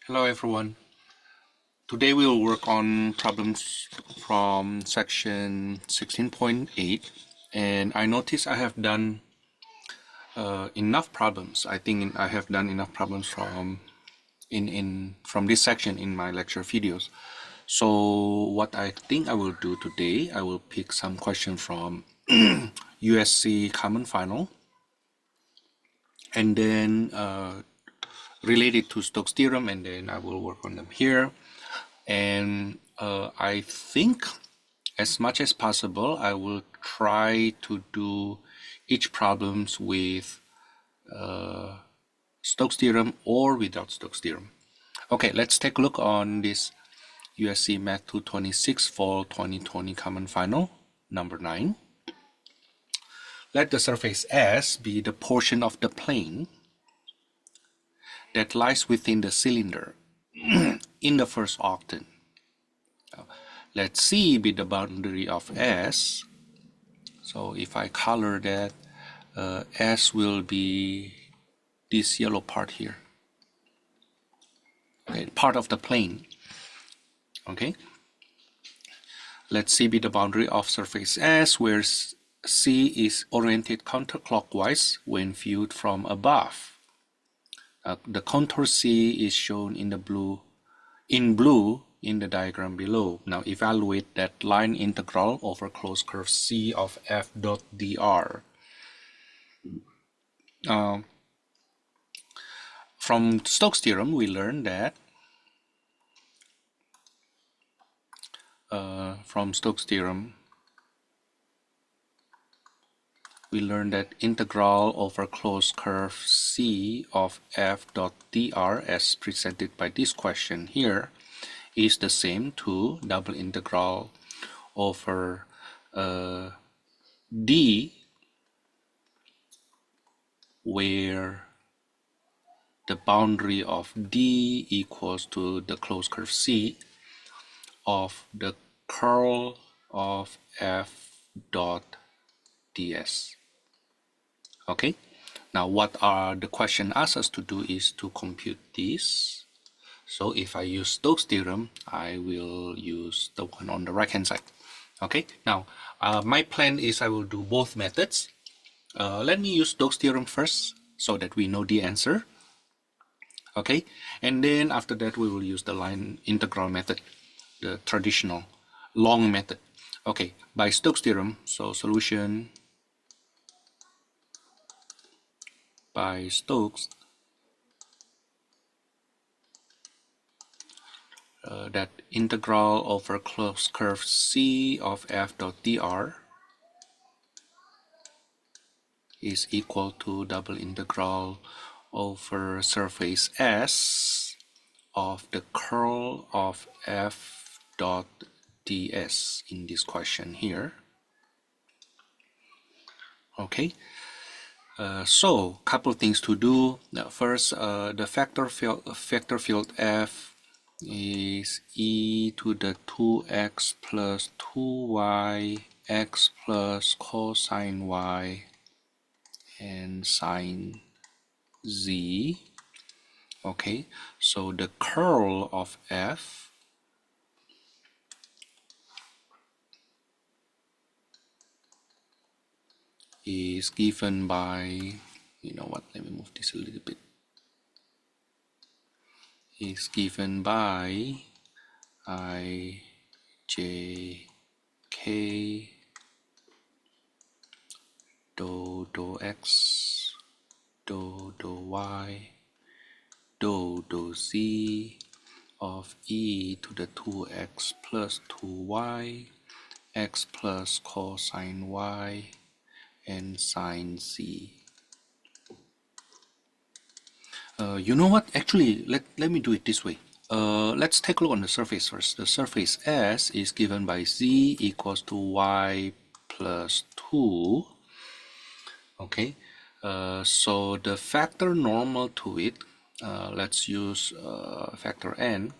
Hello everyone. Today we will work on problems from section 16.8, and I notice I have done enough problems. I think I have done enough problems from this section in my lecture videos. So what I think I will do today, I will pick some questions from USC Common Final, and then related to Stokes theorem, and then I will work on them here. And I think as much as possible, I will try to do each problems with Stokes theorem or without Stokes theorem. Okay, let's take a look on this USC Math 226 Fall 2020 Common Final, number 9. Let the surface S be the portion of the plane that lies within the cylinder in the first octant. Let C be the boundary of S. So if I color that, S will be this yellow part here. Okay, part of the plane. Okay. Let C be the boundary of surface S, where C is oriented counterclockwise when viewed from above. The contour C is shown in the blue in the diagram below. Now evaluate that line integral over closed curve C of f dot dr. From Stokes theorem, we learned that integral over closed curve C of f dot dr, as presented by this question here, is the same to double integral over D, where the boundary of D equals to the closed curve C of the curl of f dot ds. Okay, now what the question asks us to do is to compute this. So if I use Stokes theorem, I will use the one on the right hand side. Okay, now my plan is I will do both methods. Let me use Stokes theorem first so that we know the answer. Okay, and then after that we will use the line integral method, the traditional long method. Okay, by Stokes theorem, so solution by Stokes, that integral over closed curve C of f dot dr is equal to double integral over surface S of the curl of f dot ds in this question here. Okay, so couple things to do. First, the vector field f is e to the 2x plus 2y x plus cosine y and sine z. Okay, so the curl of f is given by, you know what, let me move this a little bit, is given by I j k dou x dou y dou z of e to the 2x plus 2y x plus cosine y and sine z. You know what, actually let me do it this way. Let's take a look on the surface first. The surface S is given by z equals to y plus 2. Okay, so the factor normal to it, let's use factor n.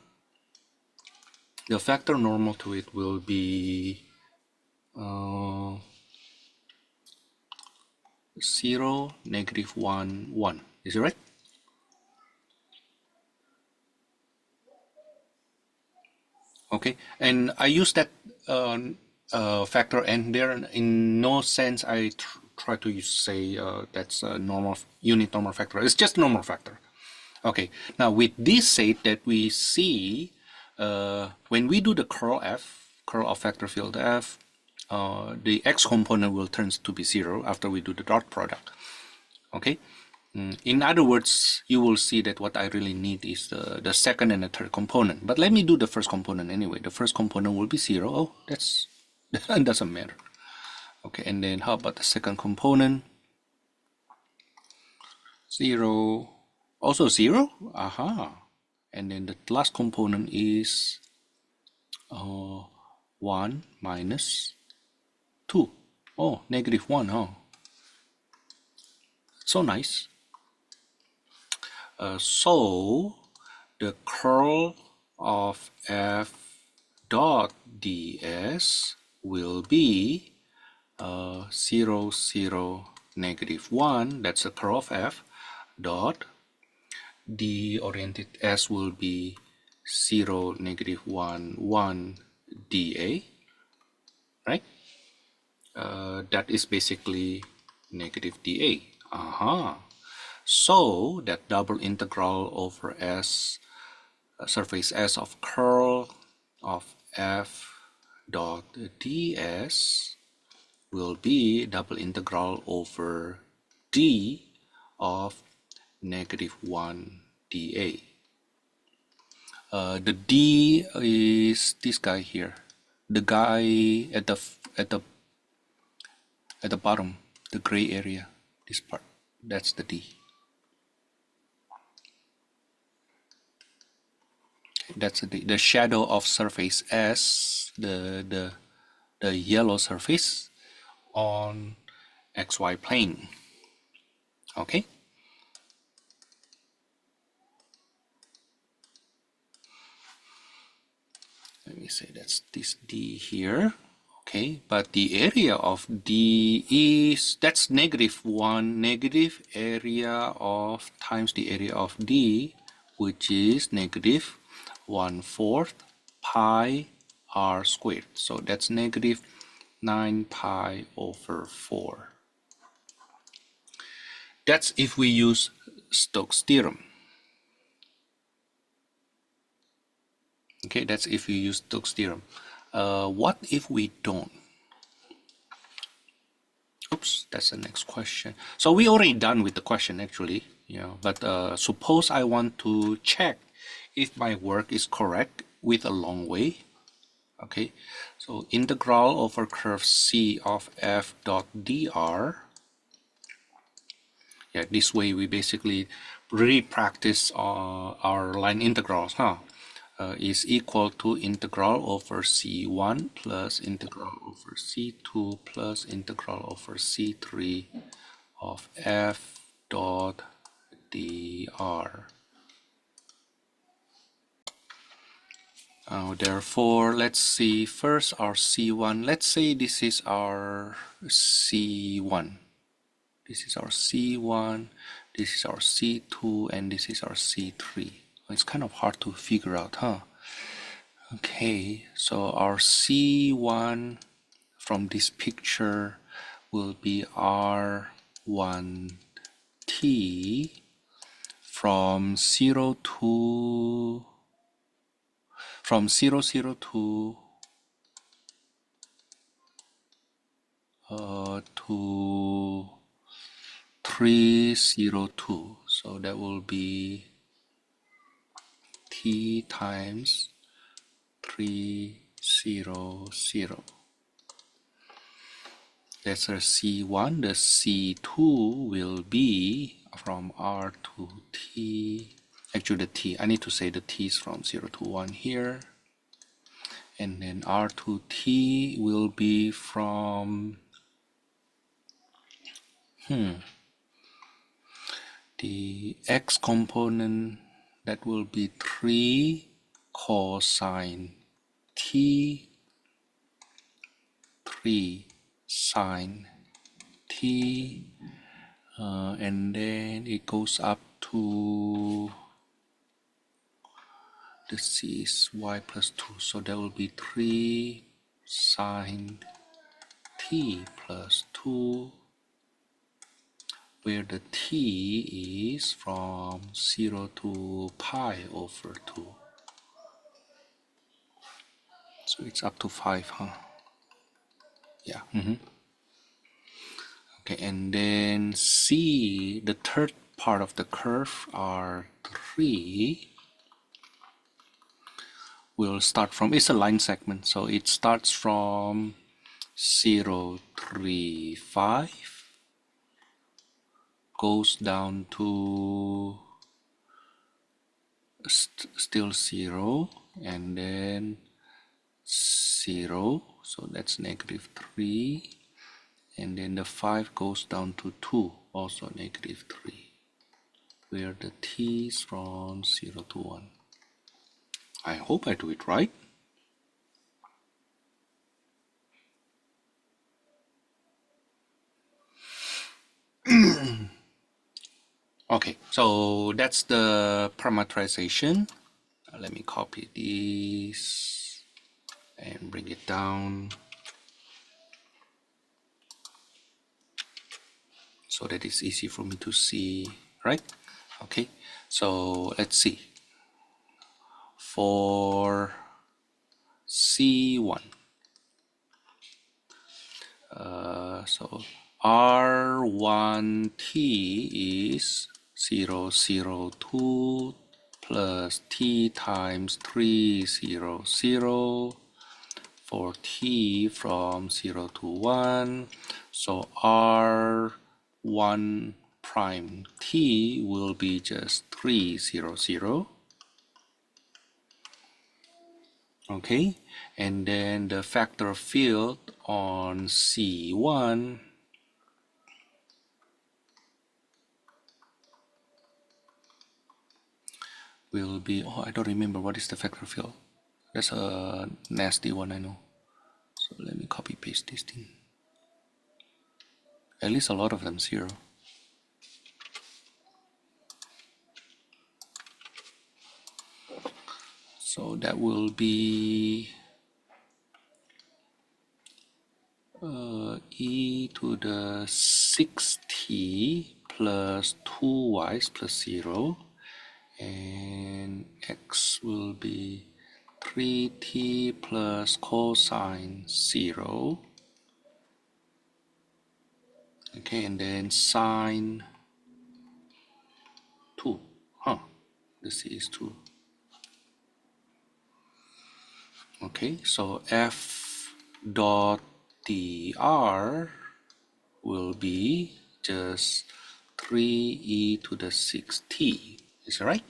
The factor normal to it will be 0, -1, 1. Is it right? Okay, and I use that factor n there. In no sense I try to say that's a normal unit normal factor. It's just normal factor. Okay, now with this said, that we see when we do the curl of vector field f, the x component will turn to be 0 after we do the dot product. Okay, in other words, you will see that what I really need is the second and the third component. But let me do the first component anyway. The first component will be 0. Oh, that doesn't matter. Okay, and then how about the second component? 0, also 0. Aha. And then the last component is 1 minus 2. Oh, -1. Oh, so nice. So the curl of f dot ds will be 0, 0, -1. That's the curl of f dot d oriented s will be 0, -1, 1 dA, right? That is basically -dA. Aha. So that double integral over s, surface s of curl of f dot ds will be double integral over d of -1 dA. The d is this guy here, the guy at the bottom, the gray area, this part, that's the d. That's the shadow of surface S, the yellow surface on xy plane. Okay. Let me say that's this D here. Okay, but the area of D is, that's -1, negative area of times the area of D, which is -1/4 pi r squared. So that's -9 pi over 4. That's if we use Stokes' theorem. Okay, that's if you use Stokes' theorem. What if we don't? Oops, that's the next question. So we already done with the question actually, but suppose I want to check if my work is correct with a long way. Okay, so integral over curve C of f dot dr. Yeah, this way we basically re-practice our line integrals, is equal to integral over C1 plus integral over C2 plus integral over C3 of f dot dr. Therefore, let's see first our C1. Let's say this is our C1. This is our C1, this is our C2, and this is our C3. It's kind of hard to figure out, huh? Okay, so our C1 from this picture will be R1T from 0 to 302. So that will be T times 300. That's our C1. The C2 will be from R to T. Actually, the T, I need to say the T is from 0 to 1 here. And then R to T will be from the X component, that will be 3 cosine T, 3 sine T, and then it goes up to This is y plus 2, so that will be 3 sine t plus 2, where the t is from 0 to pi over 2. So it's up to 5, huh? Yeah. Okay, and then C, the third part of the curve, R3, will start from, it's a line segment, so it starts from 0, 3, 5, goes down to still 0, and then 0, so that's negative 3, and then the 5 goes down to 2, also negative 3, where the t is from 0 to 1. I hope I do it right. Okay, so that's the parameterization. Let me copy this and bring it down so that it's easy for me to see, right? Okay, so let's see. For C1, so R1T is 0, 0, 2 plus T times 3, 0, 0 for T from 0 to 1. So R1 prime T will be just 3, 0, 0. Okay, and then the vector field on C1 will be, oh, I don't remember what is the vector field. That's a nasty one, I know. So let me copy paste this thing. At least a lot of them 0. So that will be e to the 6t plus 2y plus 0, and x will be 3t plus cosine 0. Okay, and then sine 2. Huh, this is 2. Okay, so f dot dr will be just 3e to the 6t. Is that right?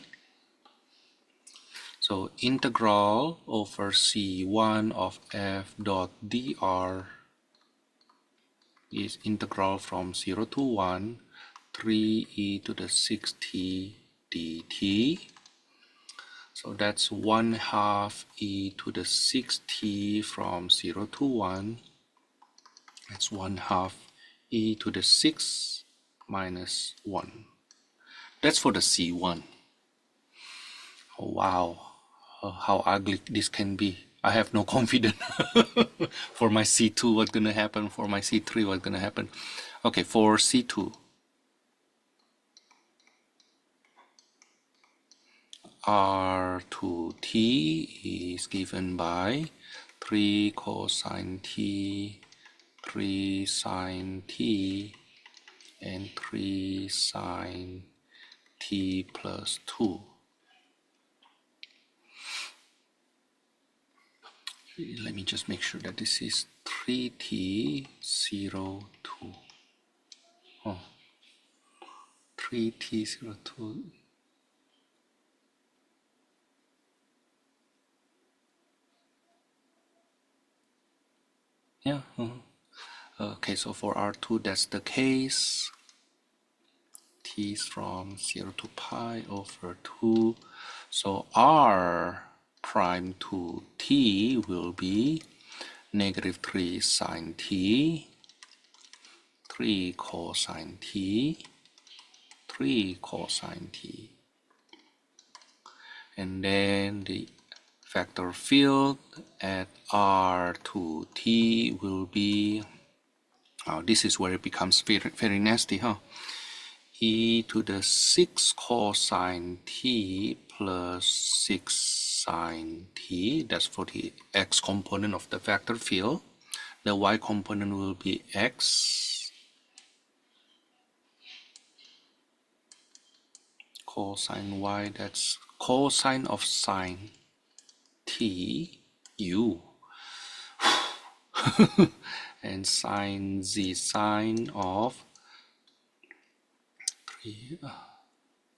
So integral over C1 of f dot dr is integral from 0 to 1, 3e to the 6t dt. So that's 1/2 e to the 6t from 0 to 1. That's 1/2 e to the 6 minus 1. That's for the C1. Oh, wow. How ugly this can be. I have no confidence. For my C2, what's gonna happen? For my C3, what's gonna happen? Okay, for C2, R2t is given by 3 cosine t, 3 sine t, and 3 sine t plus 2. Let me just make sure that this is 3t 0 2. Oh, 3t 0 2. Yeah. Okay, so for R2, that's the case. T is from 0 to pi over 2. So R prime to t will be negative 3 sine t, 3 cosine t, 3 cosine t. and then the vector field at R2T will be, this is where it becomes very nasty, huh? E to the 6 cosine t plus 6 sine t. That's for the x component of the vector field. The y component will be x cosine y, that's cosine of sine t u and sine z, sine of 3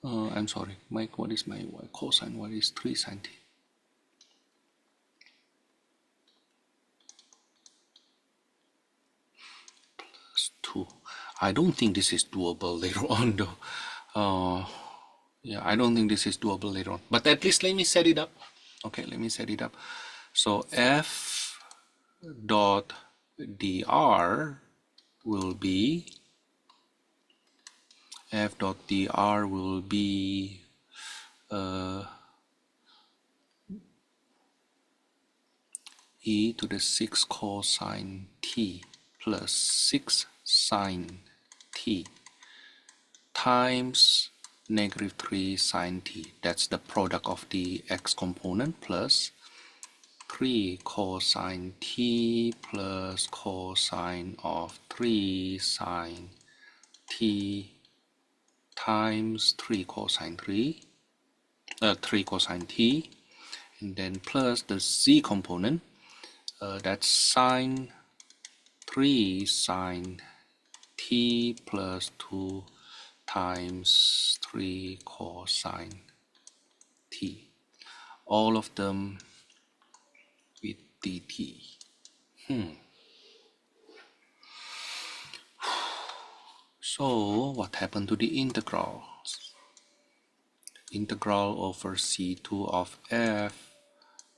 I'm sorry, Mike, what is my y? Cosine y is 3 sine t. Plus 2. I don't think this is doable later on though. Yeah, I don't think this is doable later on. But at least let me set it up. Okay, let me set it up. So f dot dr will be e to the 6 cosine t plus 6 sine t times negative 3 sine t. That's the product of the x component plus 3 cosine t plus cosine of 3 sine t times 3 cosine 3 cosine t, and then plus the z component, that's sine 3 sine t plus 2 times 3 cosine t, all of them with dt. So what happened to the integral? Integral over c2 of f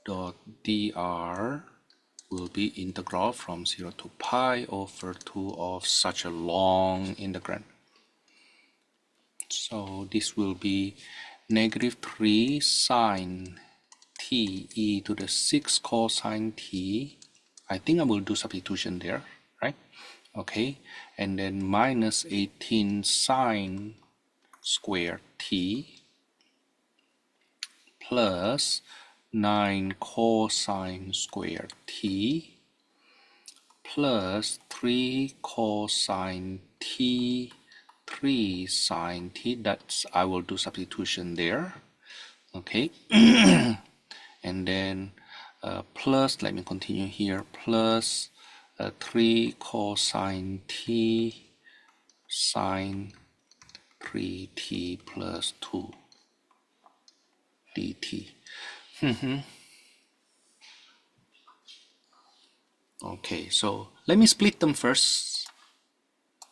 dot dr will be integral from 0 to pi over 2 of such a long integrand. So this will be negative 3 sine t e to the 6 cosine t. I think I will do substitution there, right? Okay, and then minus 18 sine squared t plus 9 cosine squared t plus 3 cosine t 3 sine t. That's, I will do substitution there. Okay, and then plus, let me continue here, plus 3 cosine t sine 3t plus 2 dt. Okay, so let me split them first.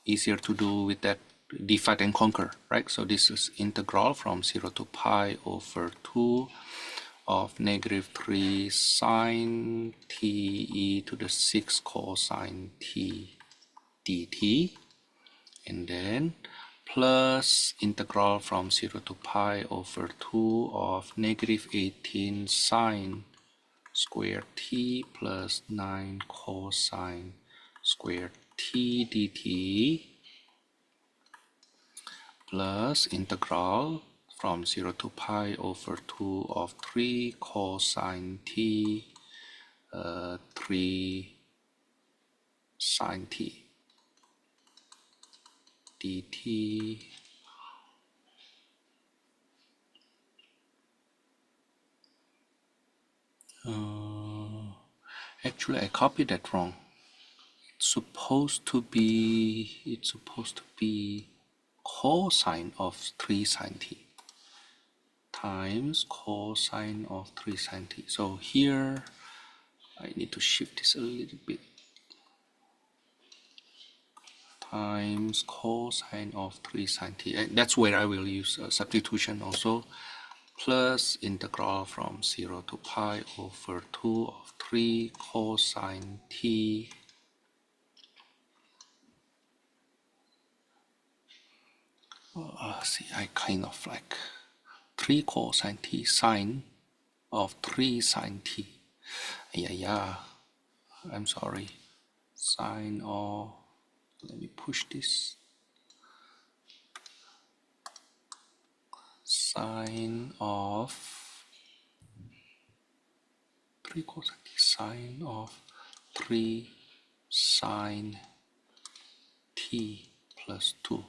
Easier to do with that divide and conquer, right? So this is integral from 0 to pi over 2 of negative 3 sine t e to the 6 cosine t dt, and then plus integral from 0 to pi over 2 of negative 18 sine squared t plus 9 cosine squared t dt plus integral from 0 to pi over 2 of 3 cosine t 3 sine t dt. Actually, I copied that wrong. It's supposed to be cosine of 3 sine t times cosine of 3 sine t. So here I need to shift this a little bit, times cosine of 3 sine t. That's where I will use substitution also, plus integral from 0 to pi over 2 of 3 cosine t see, I kind of like 3 cosine t, sine of 3 sine t. Yeah, I'm sorry. Sine of, let me push this. Sine of 3 cosine t, sine of 3 sine t plus 2.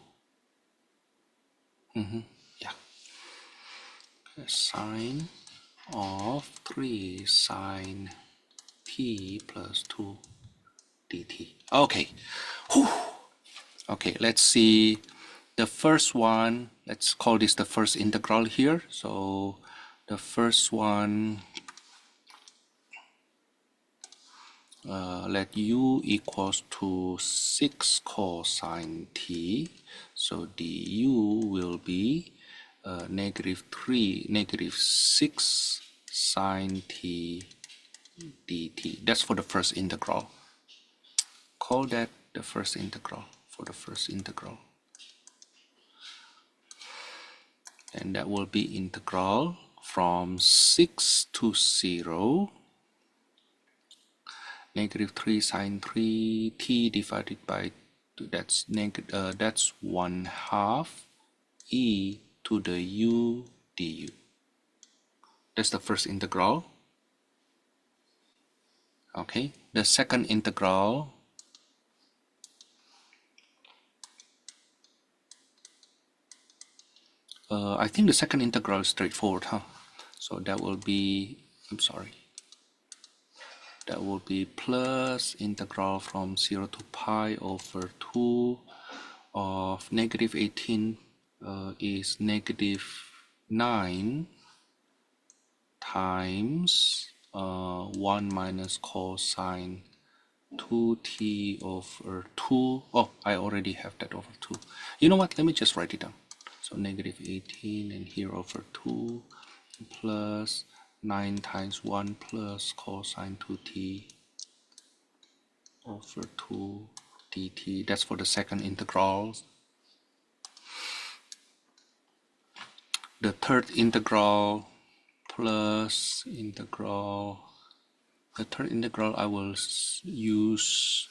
Yeah. Sine of 3 sine t plus 2 dt. Okay. Whew. Okay, let's see the first one. Let's call this the first integral here. So the first one, let u equals to 6 cosine t. So du will be negative 6 sine t dt. That's for the first integral. Call that the first integral for the first integral. And that will be integral from 6 to 0, negative 3 sine 3 t divided by 2, that's 1/2 e to the u du. That's the first integral. Okay, the second integral, I think the second integral is straightforward, huh? So that will be, I'm sorry, that will be plus integral from 0 to pi over 2 of negative 18 is negative 9 times 1 minus cosine 2t over 2. Oh, I already have that over 2. You know what? Let me just write it down. So negative 18 and here over 2 plus 9 times 1 plus cosine 2t over 2 dt. That's for the second integral. The third integral plus integral. The third integral, I will use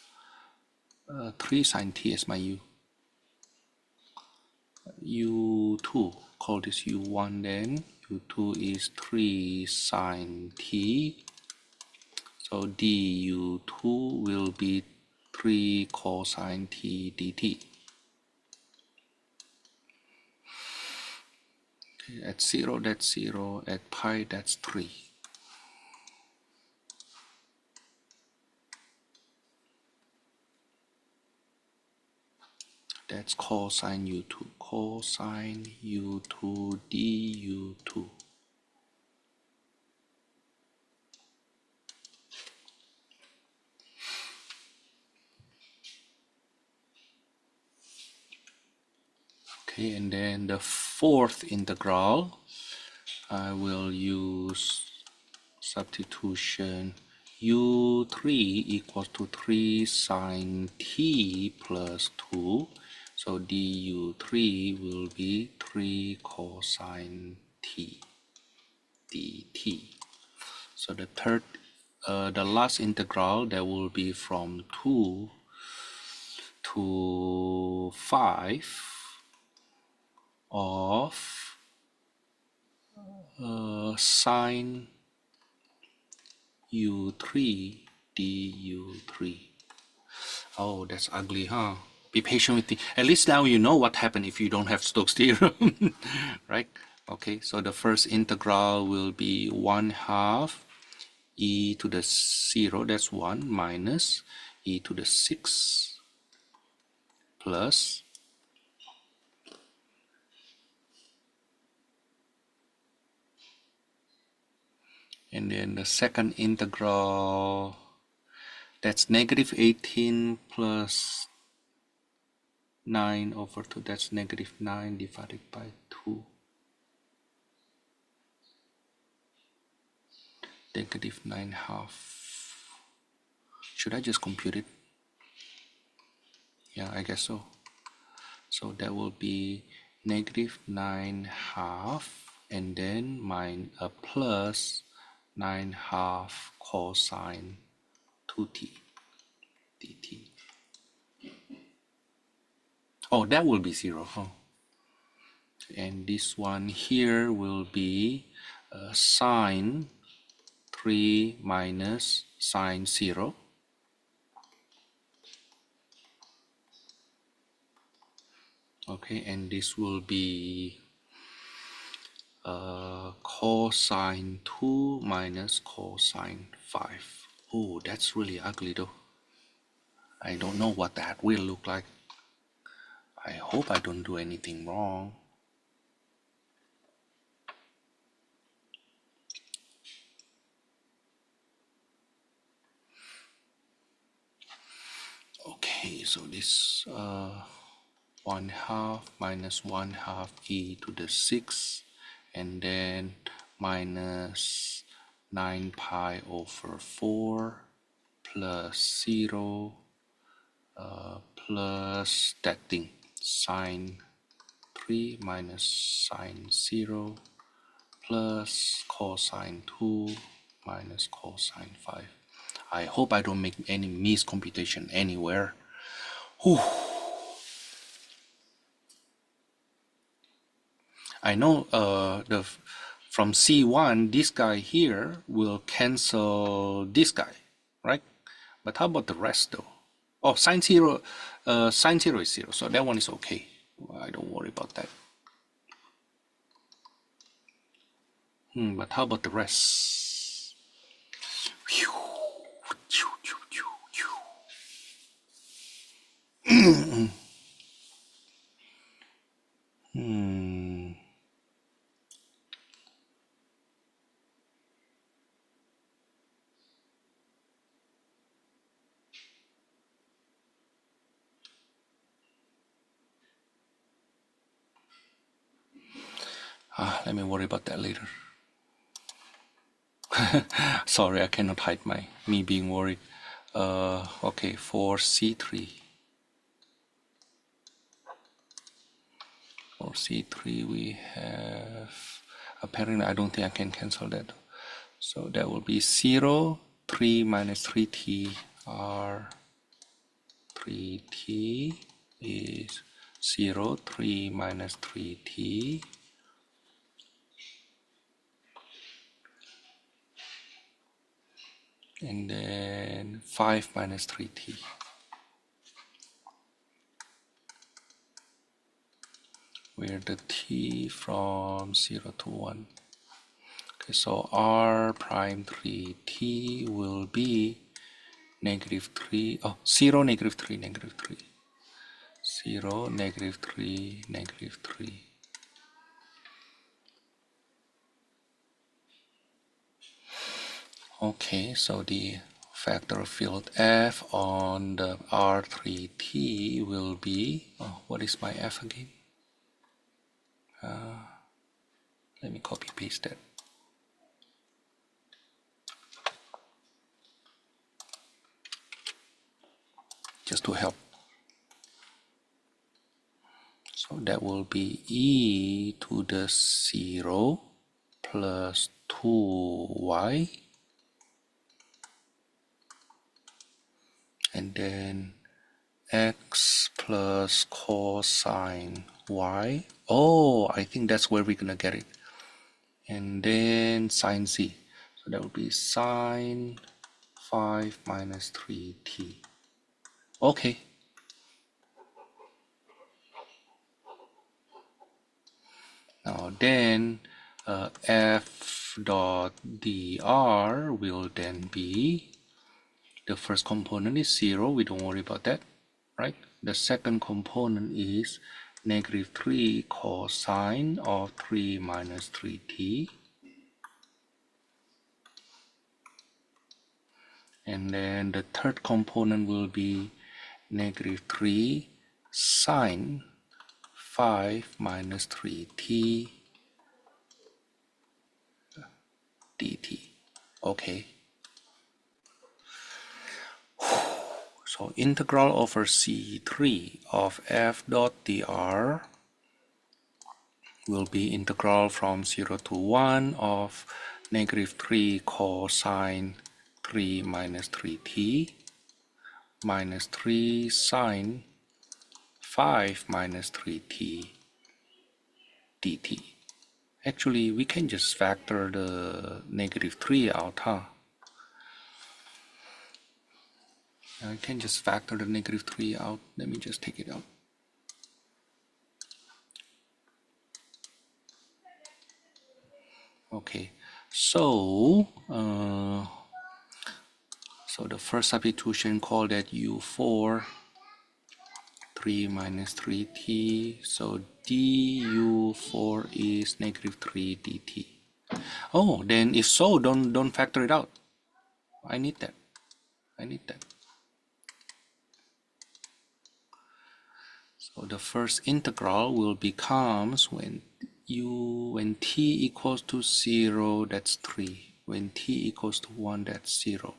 3 sine t as my u. u2, call this u1 then. u2 is 3 sine t. So du2 will be 3 cosine t dt. Okay, at 0, that's 0. At pi, that's 3. That's cosine u2. Cosine u2 du2. Okay, and then the fourth integral, I will use substitution. u3 equals to 3 sine t plus 2. So du3 will be 3 cosine t dt. So the third, the last integral, that will be from 2 to 5 of sine u3 du3. Oh, that's ugly, huh? Be patient with me. At least now you know what happened if you don't have Stokes theorem, right? Okay, so the first integral will be 1/2 e to the 0, that's 1, minus e to the 6 plus and then the second integral, that's negative 18 plus 9 over 2, that's negative 9 divided by 2. Negative 9/2. Should I just compute it? Yeah, I guess so. So that will be negative 9/2 and then plus 9/2 cosine 2t dt. Oh, that will be 0, huh? And this one here will be sine 3 minus sine 0. Okay, and this will be cosine 2 minus cosine 5. Oh, that's really ugly though. I don't know what that will look like. I hope I don't do anything wrong. Okay, so this 1/2 minus 1/2 e to the 6, and then minus 9 pi over 4 plus 0 plus that thing, sine 3 minus sine 0 plus cosine 2 minus cosine 5. I hope I don't make any miscomputation anywhere. Whew. I know from C1, this guy here will cancel this guy, right? But how about the rest though? Oh, sine 0 is 0, so that one is okay. I don't worry about that. But how about the rest? Let me worry about that later. Sorry, I cannot hide me being worried. Okay, for C3. For C3 we have, apparently I don't think I can cancel that. So that will be 0, 3 minus 3t r 3t is 0, 3 minus 3t. And then 5 minus 3t. Where the t from 0 to 1. Okay, so r prime 3t will be negative 3, 0, negative 3, negative 3. 0, negative 3, negative 3. Okay, so the vector field F on the R3T will be, what is my F again? Let me copy paste that. Just to help. So that will be e to the 0 plus 2y, and then x plus cosine y. Oh, I think that's where we're gonna get it. And then sine z. So that would be sine 5 minus 3t. Okay. Now then f dot dr will then be, the first component is 0, we don't worry about that, right? The second component is negative 3 cosine of 3 minus 3t. And then the third component will be negative 3 sine 5 minus 3t dt. Okay. So integral over C3 of f dot dr will be integral from 0 to 1 of negative 3 cosine 3 minus 3t minus 3 sine 5 minus 3t dt. Actually, we can just factor the negative 3 out, huh? I can just factor the negative 3 out. Let me just take it out. Okay, so the first substitution, call that u4, 3 minus 3t, so du4 is negative 3 dt. Oh, then if so, don't factor it out. I need that. So the first integral will becomes when t equals to 0, that's 3. When t equals to 1, that's 0.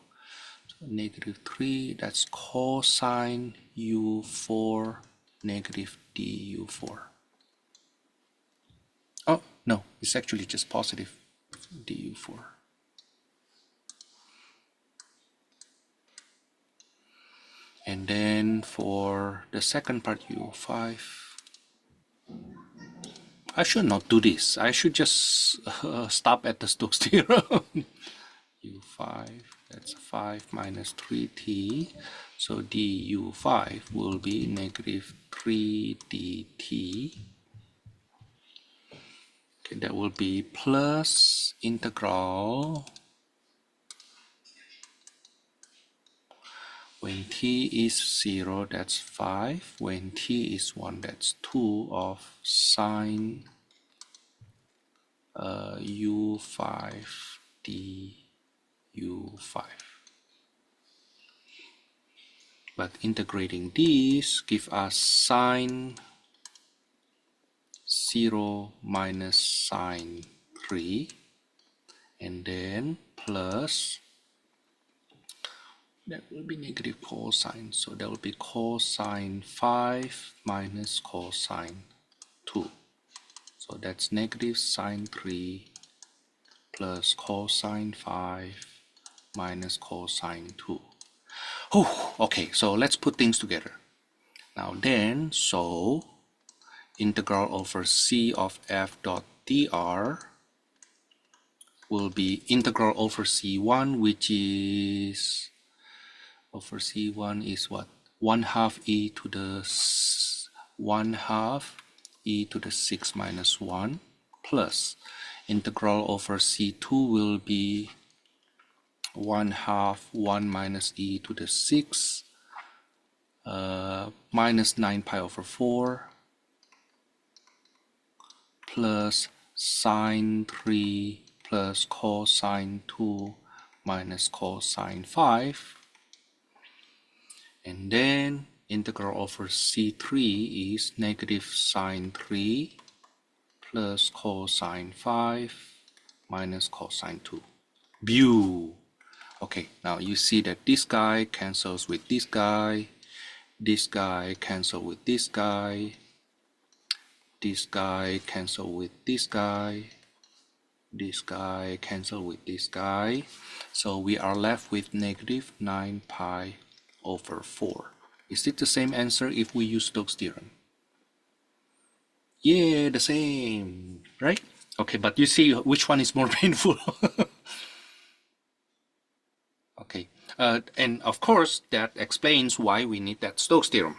So negative 3, that's cosine u4 negative du4. Oh, no, it's actually just positive du4. And then for the second part, u5, I should not do this. I should just stop at the Stokes theorem. u5, that's 5 minus 3t. So du5 will be negative 3 dt. Okay, that will be plus integral. When t is 0, that's 5. When t is 1, that's 2 of sine u5 du5. But integrating this give us sine 0 minus sine 3, and then plus, that will be negative cosine, so that will be cosine 5 minus cosine 2. So that's negative sine 3 plus cosine 5 minus cosine 2. Oh, okay, so let's put things together. Now then, so integral over c of f dot dr will be integral over c1, which is, over c1 is what? 1/2 e to the 1/2 e to the 6 minus 1 plus integral over c2 will be 1/2 1 minus e to the 6 minus 9 pi over 4 plus sine 3 plus cosine 2 minus cosine 5, and then integral over c3 is negative sine 3 plus cosine 5 minus cosine 2. View. Okay, now you see that this guy cancels with this guy cancel with this guy cancel with this guy cancel with this guy, so we are left with negative 9 pi over 4. Is it the same answer if we use Stokes theorem? Yeah, the same, right? Okay, but you see which one is more painful. Okay, and of course that explains why we need that Stokes theorem.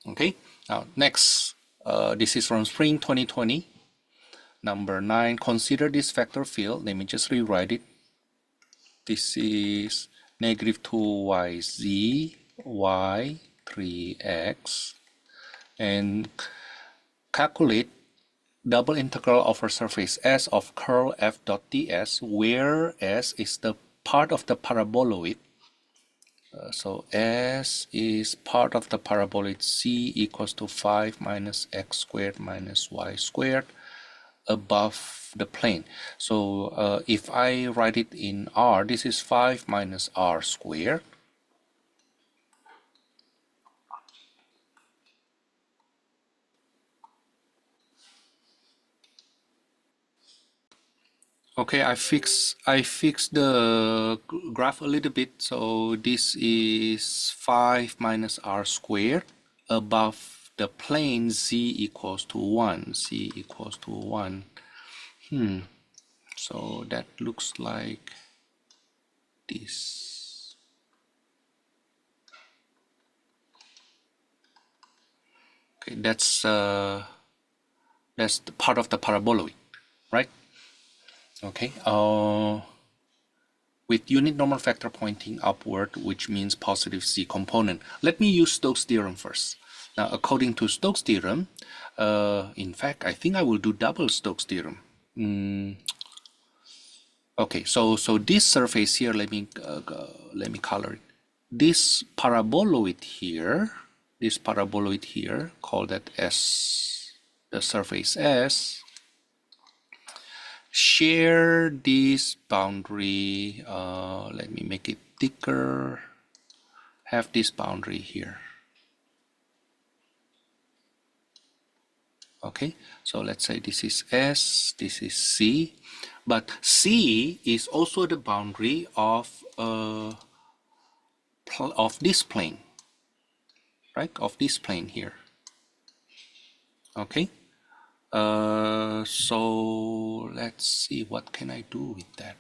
Okay, now next, this is from spring 2020. Number 9, consider this vector field. Let me just rewrite it. This is negative 2yz, y, 3x, and calculate double integral over surface S of curl f dot ds, where S is the part of the paraboloid. So S is part of the paraboloid c equals to 5 minus x squared minus y squared above the plane. So if I write it in r, this is 5 minus r squared Okay, I fixed the graph a little bit. So this is 5 minus r squared above the plane z equals to 1. Z equals to 1. So that looks like this. Okay, that's the part of the paraboloid, right? Okay. With unit normal factor pointing upward, which means positive z component. Let me use Stokes' theorem first. Now, according to Stokes' theorem, in fact, I think I will do double Stokes' theorem. Okay, so this surface here, let me color it. This paraboloid here, call that S, the surface S, share this boundary. Let me make it thicker. Have this boundary here. Okay, so let's say this is S, this is C, but C is also the boundary of this plane, right? Of this plane here. Okay, so let's see, what can I do with that?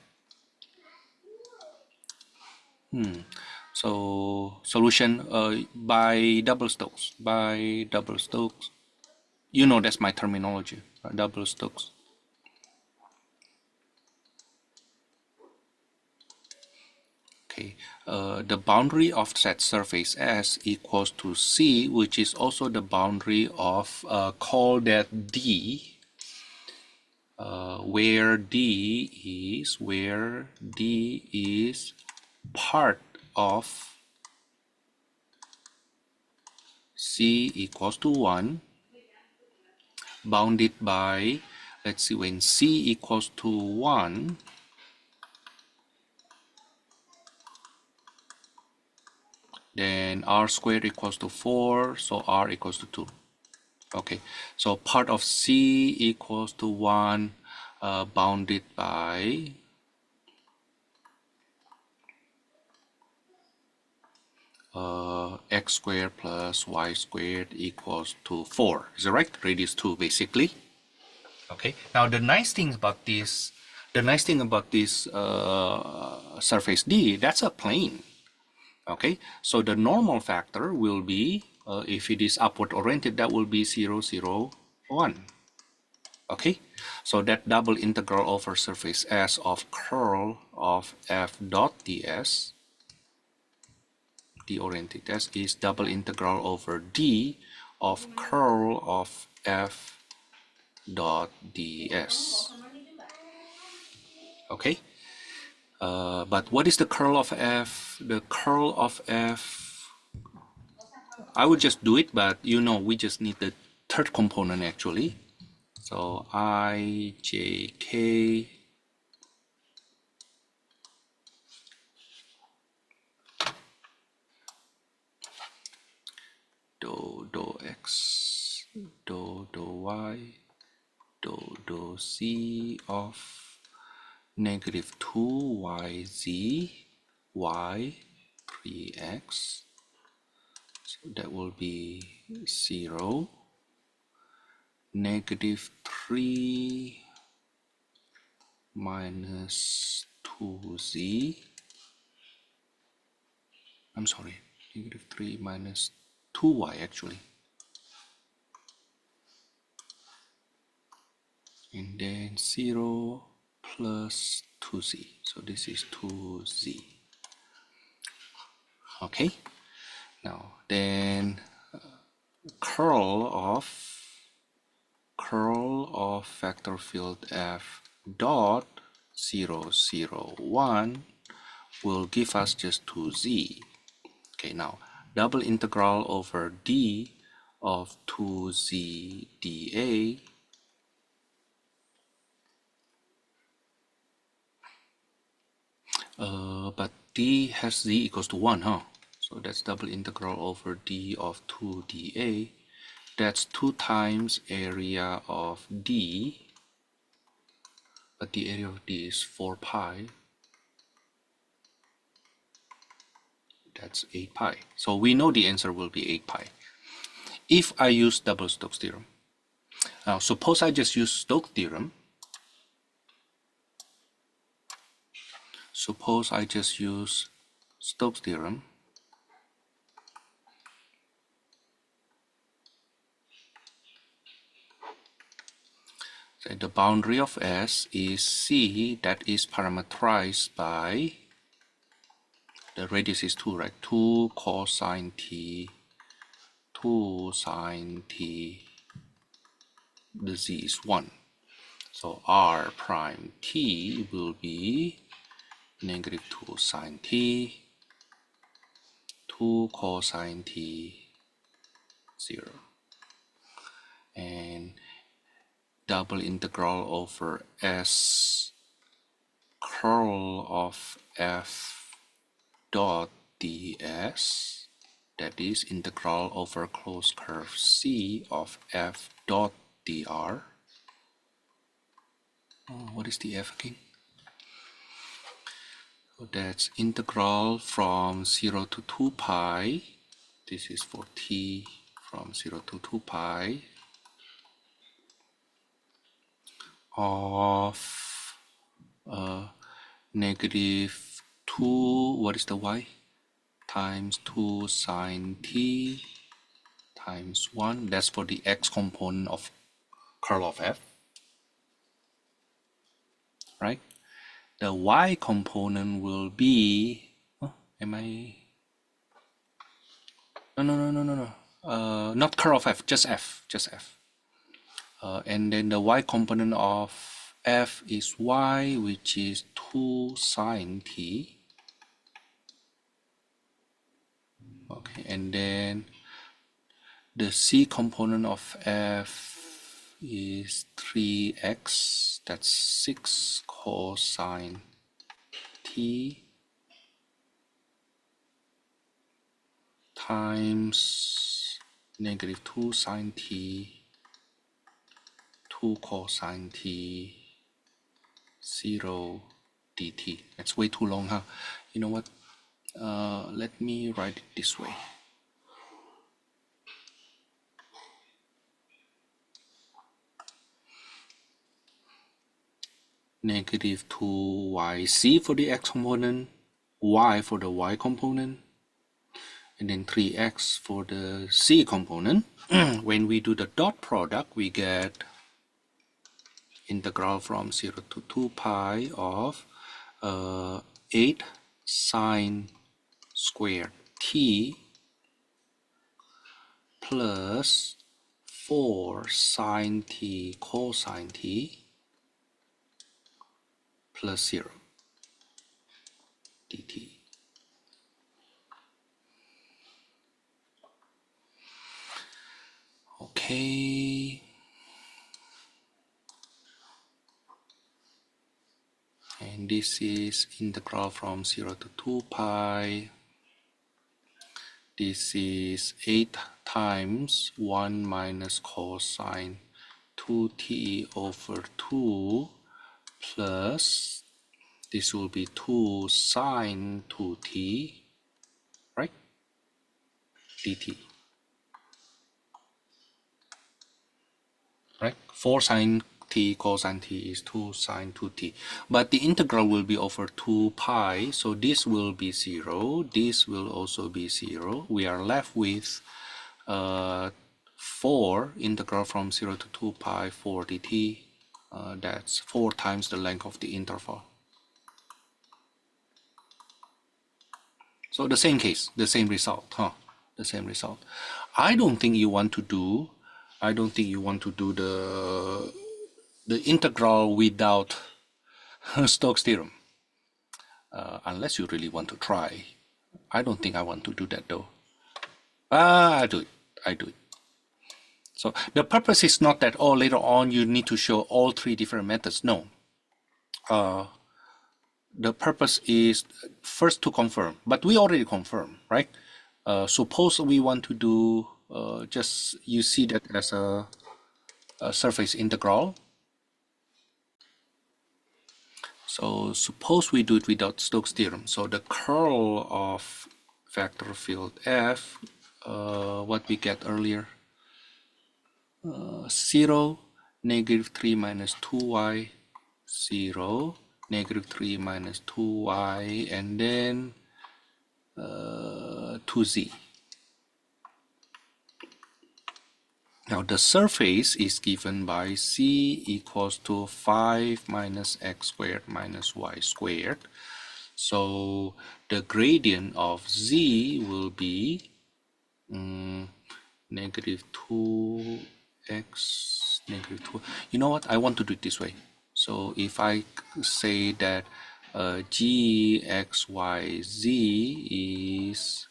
So solution by double Stokes. You know that's my terminology, right? Double Stokes. Okay, the boundary of that surface S equals to C, which is also the boundary of, call that D, where D is part of C equals to 1, bounded by, let's see, when C equals to 1, then R squared equals to 4, so R equals to 2. Okay, so part of C equals to 1, bounded by x squared plus y squared equals to 4. Is that right? Radius 2, basically. Okay, now the nice thing about this surface D, that's a plane. Okay, so the normal factor will be, if it is upward oriented, that will be 0, 0, 1. Okay, so that double integral over surface S of curl of f dot ds, d oriented S, is double integral over d of curl of f dot ds. Okay, but what is the curl of f? The curl of f, I would just do it, but you know, we just need the third component actually. So I, j, k, do x, do y, do z of negative 2yz, y, 3x. So that will be 0, negative 3 minus 2z. I'm sorry, negative 3 minus 2y actually. And then 0 plus 2z. So this is 2z. Okay. Now then curl of vector field f dot 0, 0, 1 will give us just 2z. Okay, now double integral over d of 2z dA. But d has z equals to 1, huh? So that's double integral over d of 2 dA. That's 2 times area of d. but the area of D is 4 pi. That's 8 pi. So we know the answer will be 8 pi. If I use double Stokes theorem. Now suppose I just use Stokes theorem. Suppose I just use Stokes theorem. So the boundary of S is C that is parameterized by, the radius is 2, right? 2 cosine t, 2 sine t, the z is 1. So r prime t will be negative 2 sine t, 2 cosine t, 0. And double integral over S curl of f dot ds, that is integral over closed curve C of f dot dr. What is the f again? So that's integral from 0 to 2 pi. This is for t from 0 to 2 pi of negative 2, what is the y? Times 2 sine t times 1. That's for the x component of curl of f, right? The y component will be, am I? No. Not curl of f, just f, just f. And then the y component of f is y, which is 2 sine t. Okay, and then the c component of f is 3x, that's 6 cosine t times negative 2 sine t, 2 cosine t, 0 dt. That's way too long, huh? You know what? Let me write it this way. Negative 2yc for the x component, y for the y component, and then 3x for the c component. When we do the dot product, we get integral from 0 to 2 pi of 8 sine squared t plus 4 sine t cosine t plus 0 dt. Okay. And this is integral from 0 to 2 pi. This is 8 times 1 minus cosine 2t over 2 plus, this will be 2 sine 2t, right? dt. Right? 4 sine t cosine t is 2 sine 2t. But the integral will be over 2 pi, so this will be 0. This will also be 0. We are left with 4 integral from 0 to 2 pi 4 dt. That's 4 times the length of the interval. So the same case, the same result, huh? The same result. I don't think you want to do the integral without Stokes theorem, unless you really want to try. I don't think I want to do that though. I do it. So the purpose is not that, oh, later on you need to show all 3 different methods. No. The purpose is first to confirm, but we already confirmed, right? Suppose we want to do, just you see that as a surface integral. So suppose we do it without Stokes theorem. So the curl of vector field F, what we get earlier, 0, -3 minus 2y, 0, -3 minus 2y, and then 2z. Now the surface is given by c equals to 5 minus x squared minus y squared. So the gradient of z will be negative 2x, negative 2. You know what? I want to do it this way. So if I say that g, x, y, z is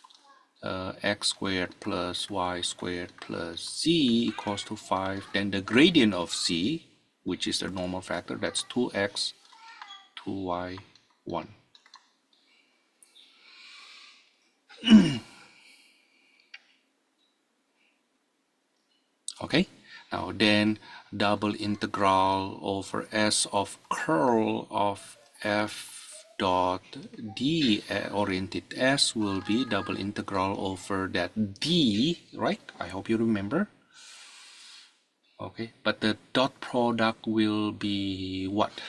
x squared plus y squared plus z equals to 5, then the gradient of z, which is the normal factor, that's 2x, 2y, 1. Okay, now then double integral over s of curl of f dot d oriented s will be double integral over that d, right? I hope you remember. Okay, but the dot product will be what?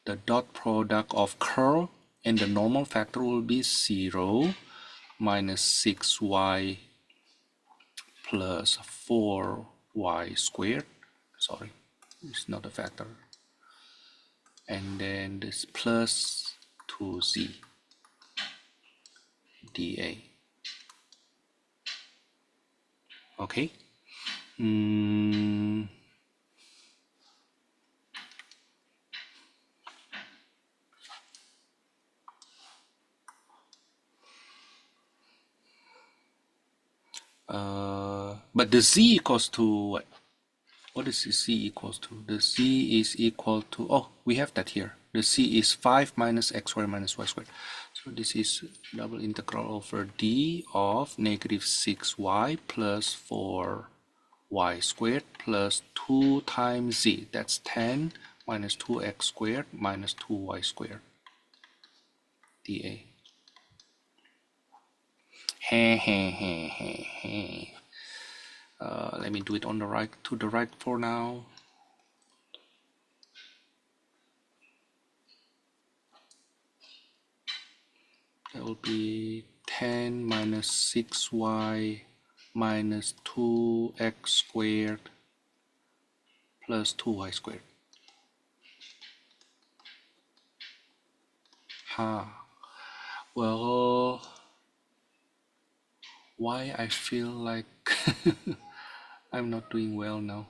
The dot product of curl and the normal factor will be 0 minus 6y plus 4y squared. Sorry, it's not a factor. And then this plus 2z dA. Okay. But the z equals to what? What is the z equals to? The z is equal to, oh, we have that here. The z is 5 minus x squared minus y squared. So this is double integral over d of negative 6y plus 4y squared plus 2 times z. That's 10 minus 2x squared minus 2y squared dA. Let me do it on the right, to the right for now. That will be 10 minus 6y minus 2x squared plus 2y squared. Well, why I feel like I'm not doing well now?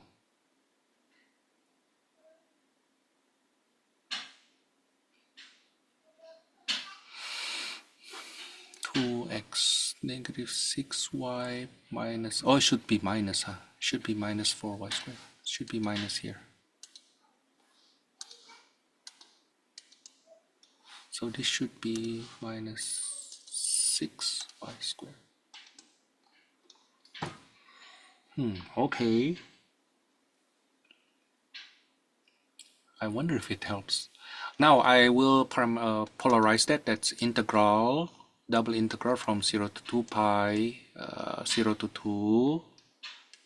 Negative 6y minus, oh, it should be minus, huh? Should be minus 4y squared. Should be minus here. So this should be minus 6y squared. Okay. I wonder if it helps. Now I will polarize that. That's integral, double integral from 0 to 2 pi, 0 to 2.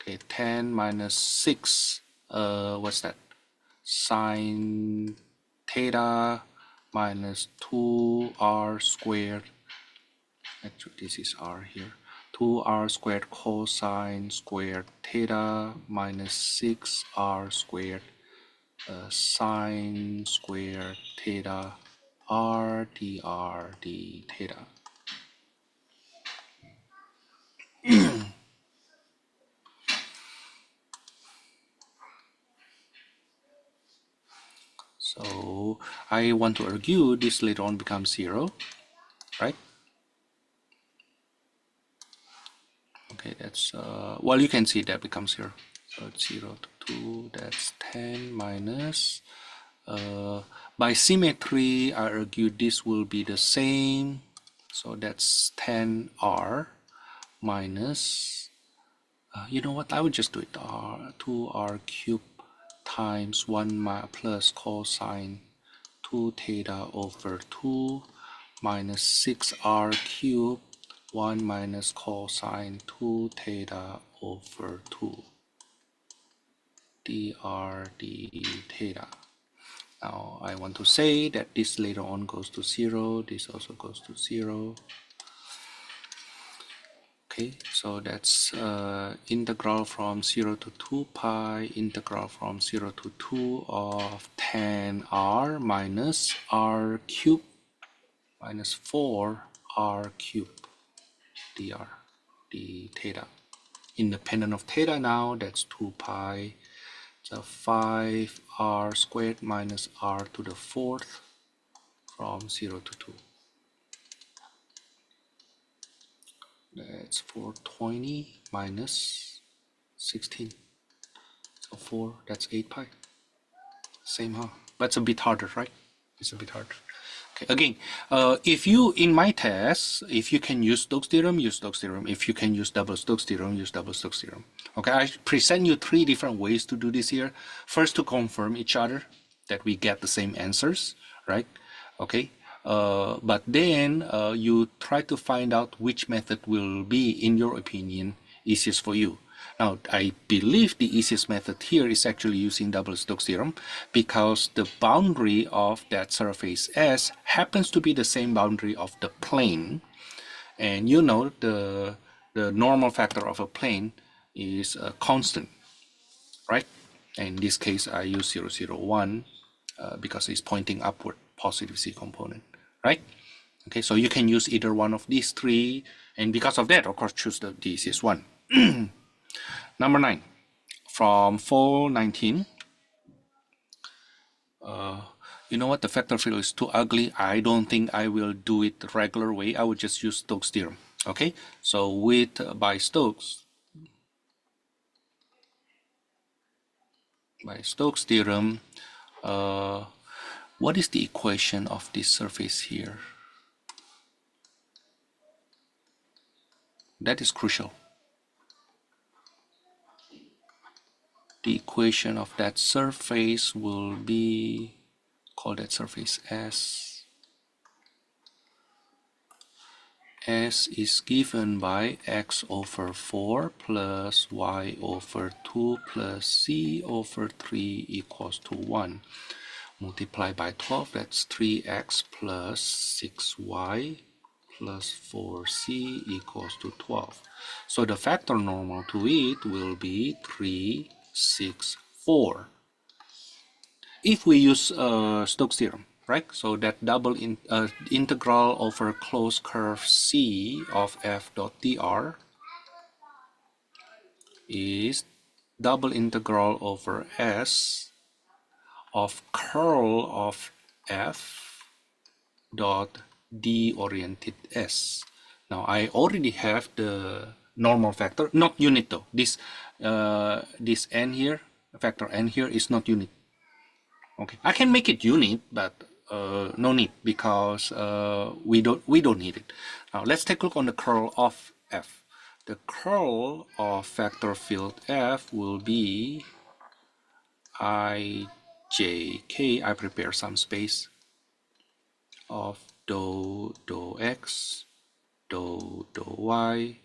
Okay, 10 minus 6. What's that? Sine theta minus 2r squared. Actually, this is r here. 2r squared cosine squared theta minus 6r squared sine squared theta r dr d theta. So I want to argue this later on becomes 0, right? Okay, that's well, you can see that becomes 0. So it's 0 to 2, that's 10 minus by symmetry I argue this will be the same, so that's 10r minus you know what, I would just do it 2r cubed times 1 plus cosine 2 theta over 2 minus 6r cubed 1 minus cosine 2 theta over 2 dr d theta. Now I want to say that this later on goes to 0, this also goes to 0. Okay, so that's integral from 0 to 2 pi, integral from 0 to 2 of tan r minus r cubed minus 4r cubed dr d theta. Independent of theta now, that's 2 pi, so 5r squared minus r to the 4th from 0 to 2. That's 420 minus 16. So 4, that's 8 pi. Same, huh? But it's a bit harder, right? It's a bit harder. Okay, again, if you, in my test, if you can use Stokes theorem, use Stokes theorem. If you can use double Stokes theorem, use double Stokes theorem. Okay, I present you 3 different ways to do this here. First, to confirm each other, that we get the same answers, right? Okay, but then you try to find out which method will be, in your opinion, easiest for you. Now, I believe the easiest method here is actually using double Stokes theorem, because the boundary of that surface S happens to be the same boundary of the plane. And you know the normal factor of a plane is a constant, right? And in this case, I use 0, 0, 1 because it's pointing upward, positive C component, right? Okay, so you can use either one of these 3, and because of that, of course, choose the easiest one. Number 9, from 419. You know what? The vector field is too ugly. I don't think I will do it the regular way. I will just use Stokes theorem. Okay, so by Stokes theorem, what is the equation of this surface here? That is crucial. The equation of that surface will be, call that surface S. S is given by x over 4 plus y over 2 plus c over 3 equals to 1. Multiply by 12, that's 3x plus 6y plus 4c equals to 12. So the factor normal to it will be 3, 6, 4. If we use Stokes theorem, right? So that double integral over closed curve C of f dot dr is double integral over S of curl of f dot d oriented S. Now I already have the normal factor, not unit though. This n here, factor n here is not unit. Okay, I can make it unit, but no need, because we don't need it. Now let's take a look on the curl of f. The curl of vector field f will be ijk. I prepare some space of dou x, dou y,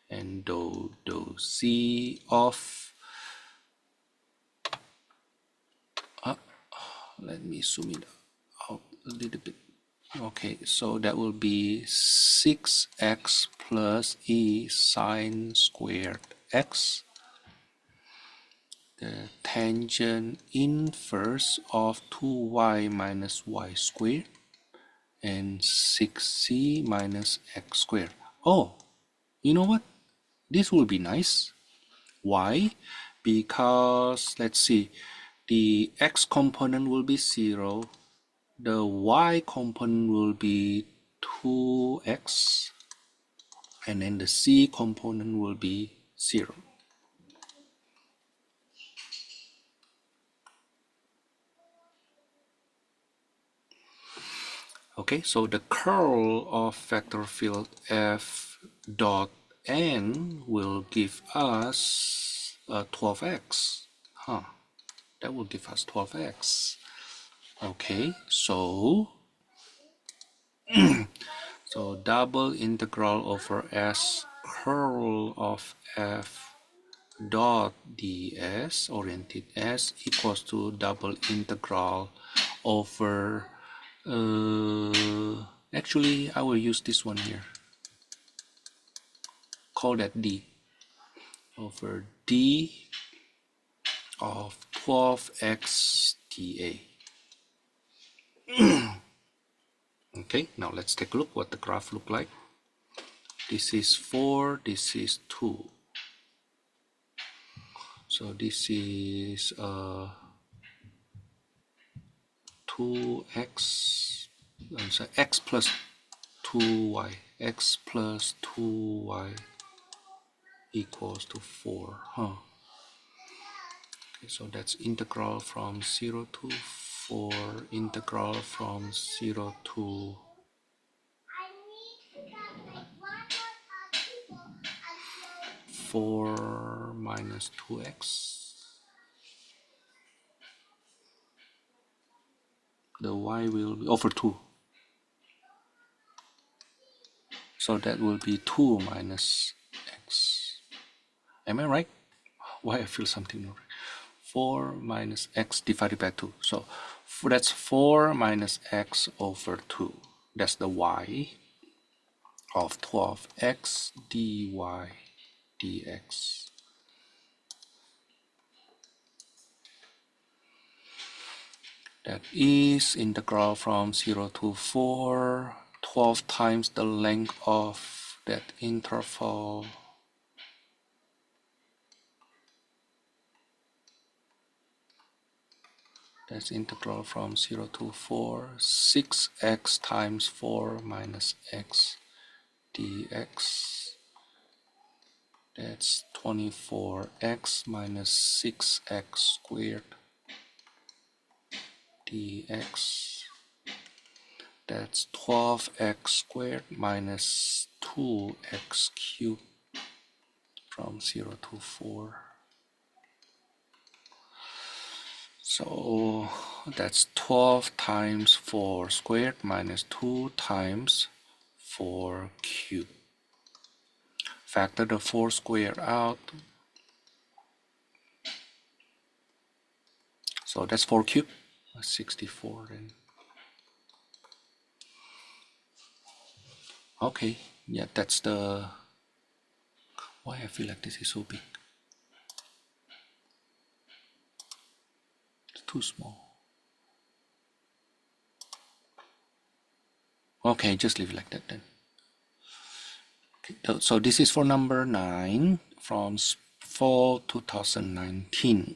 and dou z of. Let me zoom it out a little bit. Okay, so that will be 6x plus e sine squared x. The tangent inverse of 2y minus y squared and 6c minus x squared. Oh, you know what? This will be nice. Why? Because, let's see, the x component will be 0. The y component will be 2x. And then the c component will be 0. Okay, so the curl of vector field f dot n will give us 12x. That will give us 12x. Okay, so double integral over S curl of F dot ds oriented S equals to double integral over actually I will use this one here, call that D, over D of 12x dA. Okay, now let's take a look what the graph look like. This is 4, this is 2. So this is 2x, I'm sorry, x plus 2y, x plus 2y equals to 4. Okay, so that's integral from 0 to 4, integral from 0 to 4 minus 2x. The y will be over 2. So that will be 2 minus x. Am I right? Why I feel something wrong? 4 minus x divided by 2. So that's 4 minus x over 2. That's the y of 12x dy dx. That is integral from 0 to 4, 12 times the length of that interval. That's integral from 0 to 4, 6x times 4 minus x dx. That's 24x minus 6x squared dx. That's 12x squared minus 2x cubed from 0 to 4. So that's 12 times 4 squared minus 2 times 4 cubed. Factor the 4 squared out. So that's 4 cubed, 64 then. Okay, yeah, that's the, why I feel like this is so big. It's too small. Okay, just leave it like that then. Okay, so this is for number 9 from fall 2019.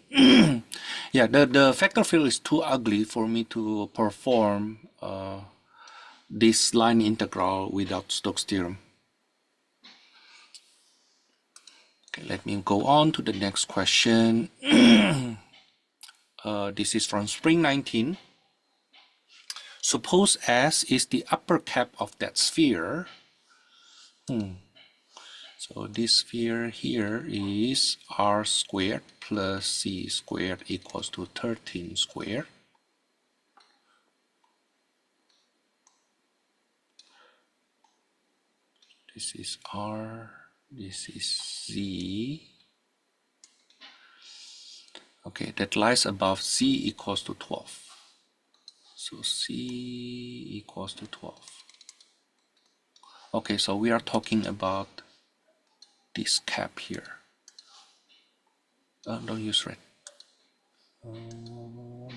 Yeah, the vector field is too ugly for me to perform this line integral without Stokes theorem. Okay, let me go on to the next question. This is from spring 19. Suppose S is the upper cap of that sphere. So this sphere here is r squared plus c squared equals to 13 squared. This is r, this is z. Okay, that lies above c equals to 12. So c equals to 12. Okay, so we are talking about this cap here. Don't use red.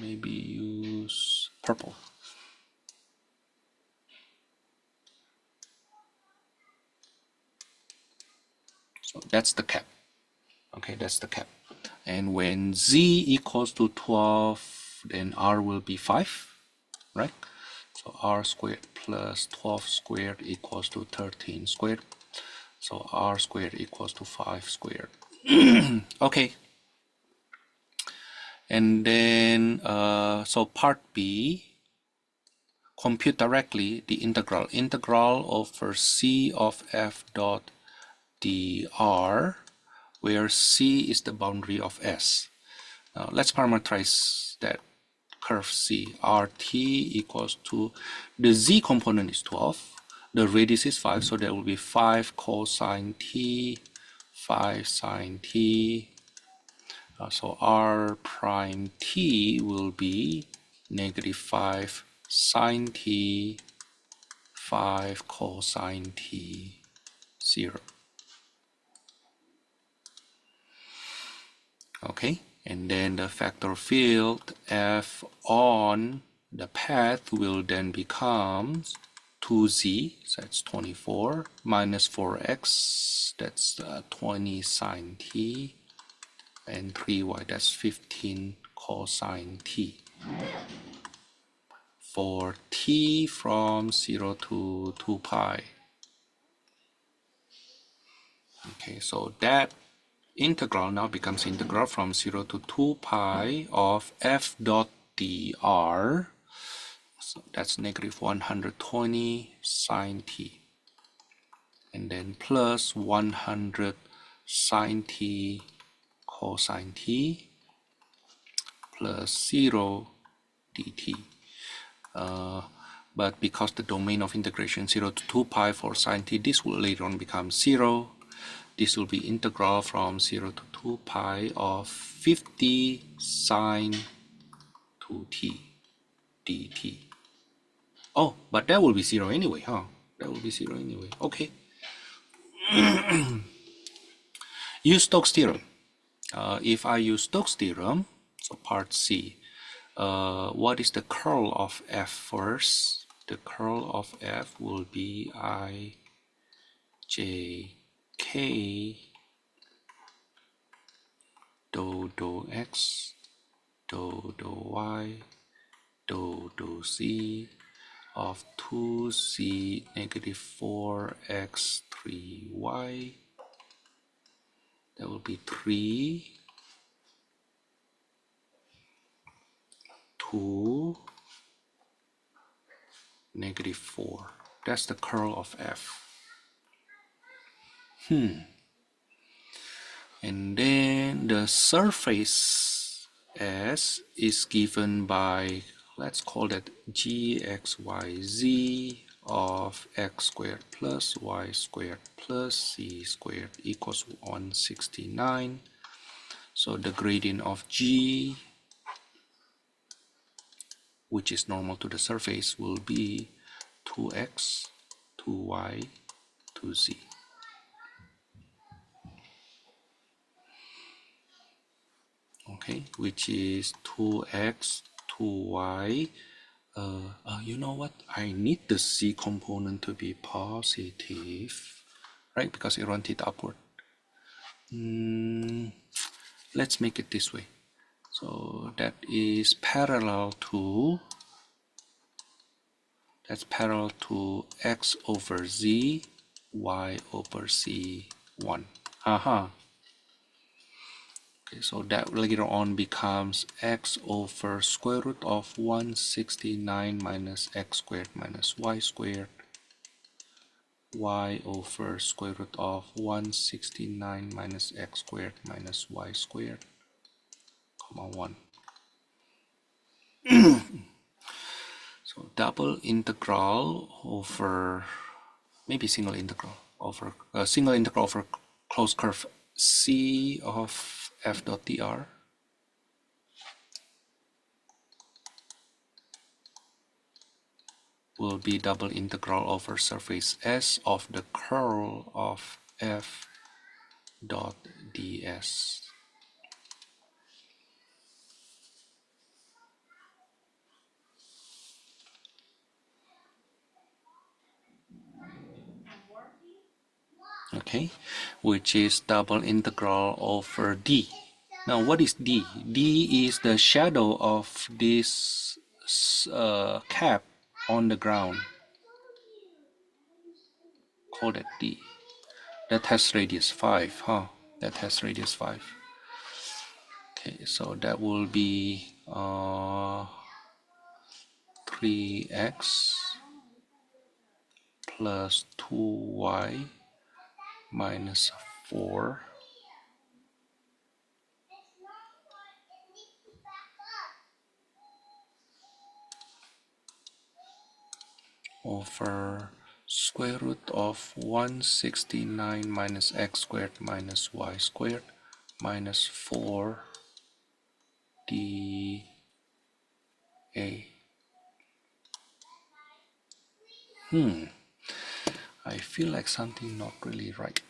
Maybe use purple. So that's the cap. Okay, that's the cap. And when z equals to 12, then r will be 5, right? So r squared plus 12 squared equals to 13 squared. So r squared equals to 5 squared. Okay. And then, so part B, compute directly the integral. Integral over c of f dot dr, where c is the boundary of S. Now let's parameterize that curve C. RT equals to, the Z component is 12, the radius is 5, so that will be 5 cosine T, 5 sine T. So R prime T will be negative 5 sine T, 5 cosine T, 0. Okay, and then the vector field F on the path will then become 2z, so that's 24, minus 4x, that's 20 sine t, and 3y, that's 15 cosine t. For t from 0 to 2 pi. Okay, so that integral now becomes integral from 0 to 2 pi of f dot dr. So that's negative 120 sine t. And then plus 100 sine t cosine t plus 0 dt. But because the domain of integration 0 to 2 pi for sine t, this will later on become 0. This will be integral from 0 to 2 pi of 50 sine 2t dt. Oh, but that will be 0 anyway, huh? That will be 0 anyway. Okay. Use Stokes theorem. If I use Stokes theorem, so part C, what is the curl of f first? The curl of f will be I, j, k, dou x, dou y, dou z of 2z negative 4x 3y. That will be 3, 2, negative 4. That's the curl of f. And then the surface S is given by, let's call that gxyz of x squared plus y squared plus c squared equals 169. So the gradient of g, which is normal to the surface, will be 2x, 2y, 2z. Okay, which is 2x, 2y. You know what? I need the c component to be positive, right? Because it rotated upward. Let's make it this way. So that is parallel to, that's parallel to x over z, y over c1. Haha. Okay, so that later on becomes x over square root of 169 minus x squared minus y squared, y over square root of 169 minus x squared minus y squared, comma 1. So double integral over, maybe single integral over, closed curve C of f dot dr will be double integral over surface S of the curl of f dot ds. Okay, which is double integral over d. Now what is d? D is the shadow of this cap on the ground. Call that d. That has radius 5, huh? That has radius 5. Okay, so that will be 3x plus 2y minus 4 over square root of 169 minus x squared minus y squared minus 4 dA. I feel like something not really right.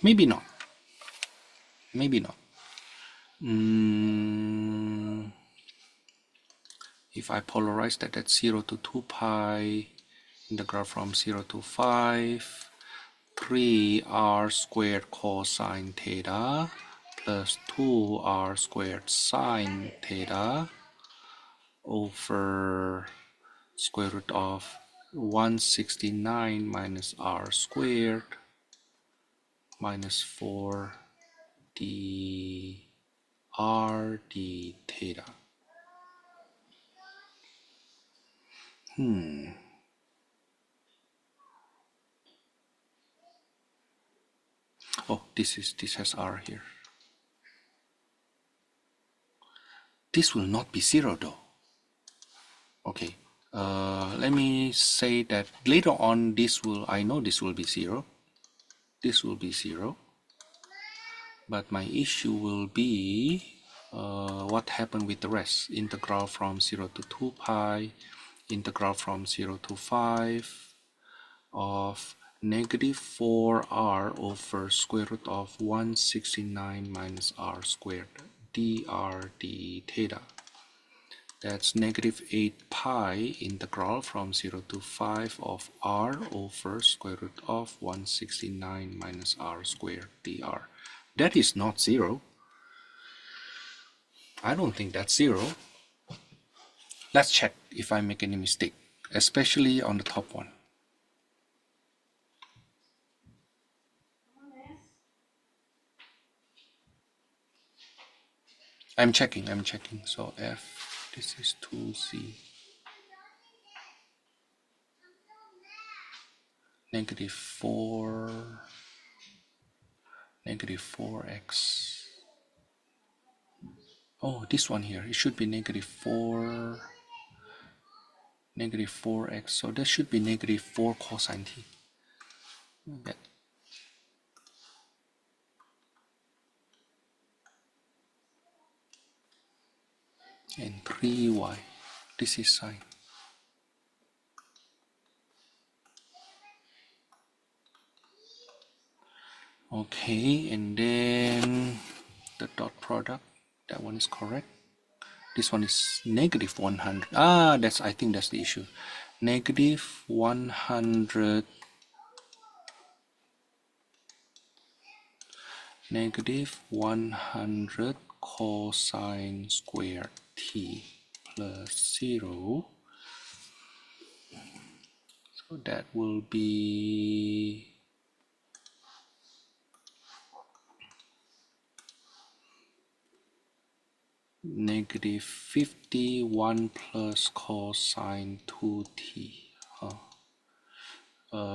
Maybe not. Maybe not. If I polarize that, that's 0 to 2 pi, integral from 0 to 5, 3r squared cosine theta plus 2r squared sine theta over square root of 169 minus r squared minus 4 dr d theta. Oh, this has r here. This will not be 0 though. Okay. Let me say that later on I know this will be 0. This will be 0. But my issue will be what happened with the rest. Integral from 0 to 2 pi, integral from 0 to 5 of negative 4r over square root of 169 minus r squared dr d theta. That's negative 8 pi integral from 0 to 5 of r over square root of 169 minus r squared dr. That is not 0. I don't think that's 0. Let's check if I make any mistake, especially on the top one. I'm checking. So f, this is 2z, negative 4x. Oh, this one here, it should be negative 4x, so that should be negative 4 cosine t. Yeah. And 3y, this is sine. Okay, and then the dot product, that one is correct. This one is negative 100. I think that's the issue. Negative 100, negative 100 cosine squared t plus 0. So that will be negative 51 plus cosine 2t.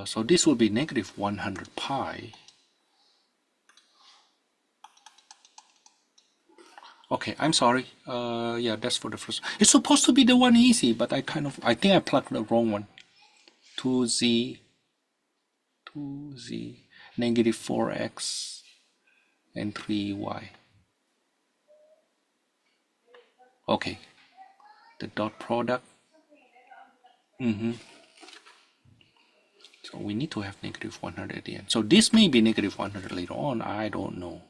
So this will be negative 100 pi. Okay, I'm sorry. Yeah, that's for the first. It's supposed to be the one easy, but I think I plugged the wrong one. 2z, negative 4x, and 3y. Okay, the dot product. So we need to have negative 100 at the end. So this may be negative 100 later on. I don't know.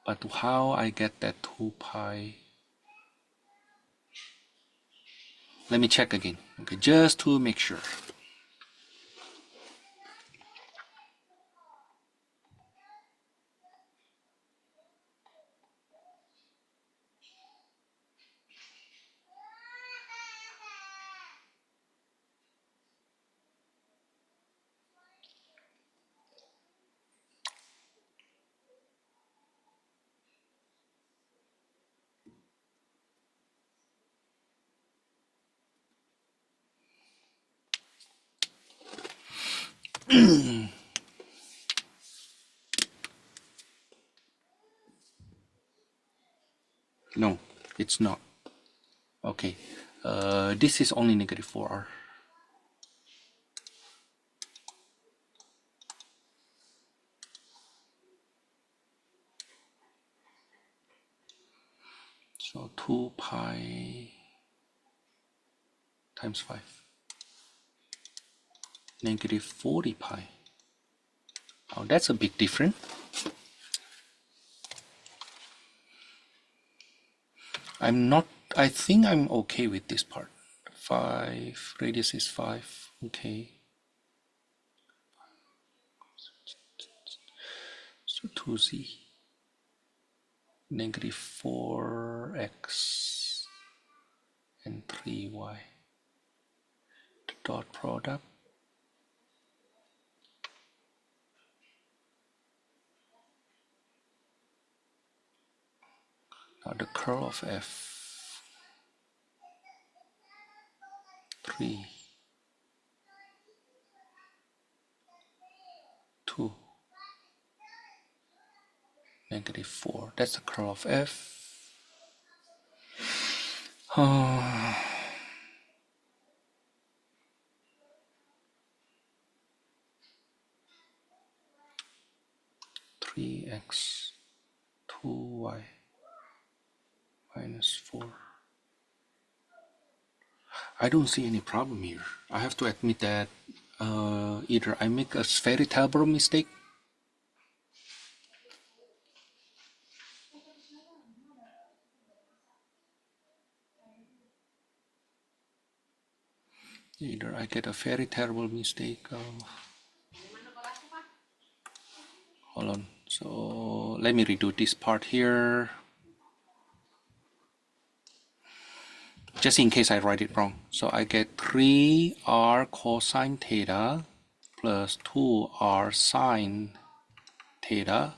But how I get that 2 pi? Let me check again. Okay, just to make sure. No, it's not. Okay, this is only negative 4r. So 2 pi times 5, negative 40 pi. Oh, that's a big difference. I think I'm okay with this part. 5, radius is 5, okay. So 2z, negative 4x and 3y. The dot product. Now the curl of f, 3, 2, negative 4. That's the curl of f. 3x, 2y, minus 4. I don't see any problem here. I have to admit that either I make a very terrible mistake, either I get a very terrible mistake. Hold on. So let me redo this part here, just in case I write it wrong. So I get 3r cosine theta plus 2r sine theta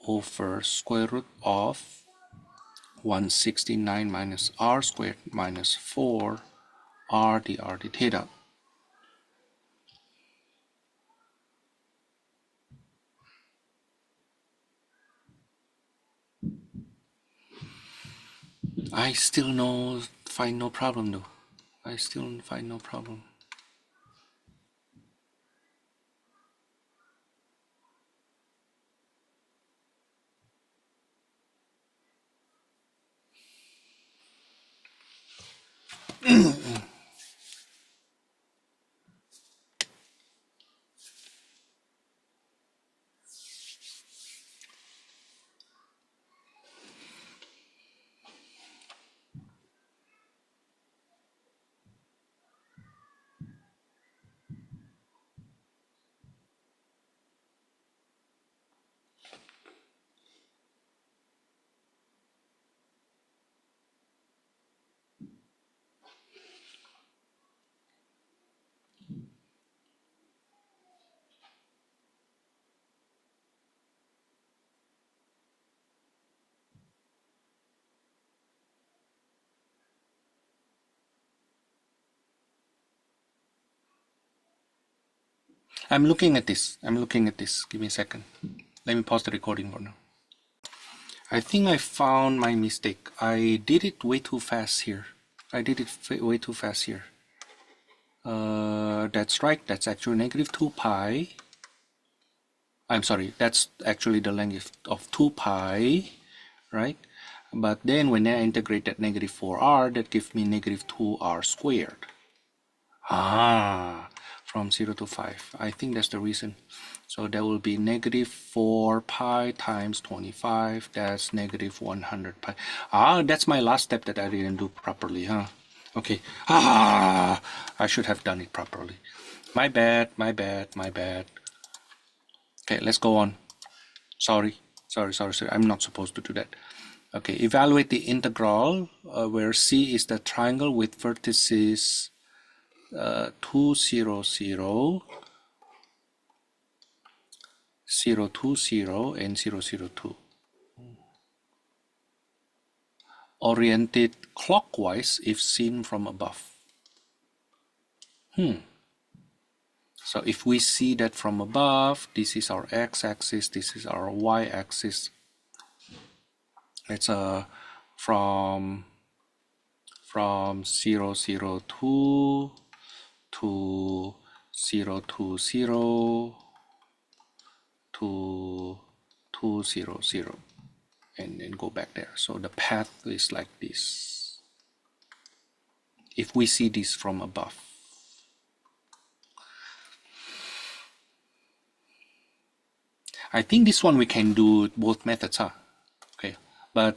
over square root of 169 minus r squared minus 4 r dr d theta. I still find no problem though. I still find no problem. I'm looking at this. Give me a second. Let me pause the recording for now. I think I found my mistake. I did it way too fast here. That's right. That's actually negative 2 pi. I'm sorry. That's actually the length of 2 pi, right? But then when I integrate that negative 4r, that gives me negative 2r squared. From 0 to 5. I think that's the reason. So that will be negative 4 pi times 25. That's negative 100 pi. That's my last step that I didn't do properly, huh? Okay. I should have done it properly. My bad. Okay, let's go on. Sorry. I'm not supposed to do that. Okay, evaluate the integral where C is the triangle with vertices 2, 0, 0, 0, 2, 0, and 0, 0, 2. Oriented clockwise if seen from above. So if we see that from above, this is our x-axis, this is our y-axis. It's from 0, 0, 2 to 0, 2, 0 to 2, 0, 0, and then go back there. So the path is like this. If we see this from above. I think this one we can do both methods, huh? Okay, but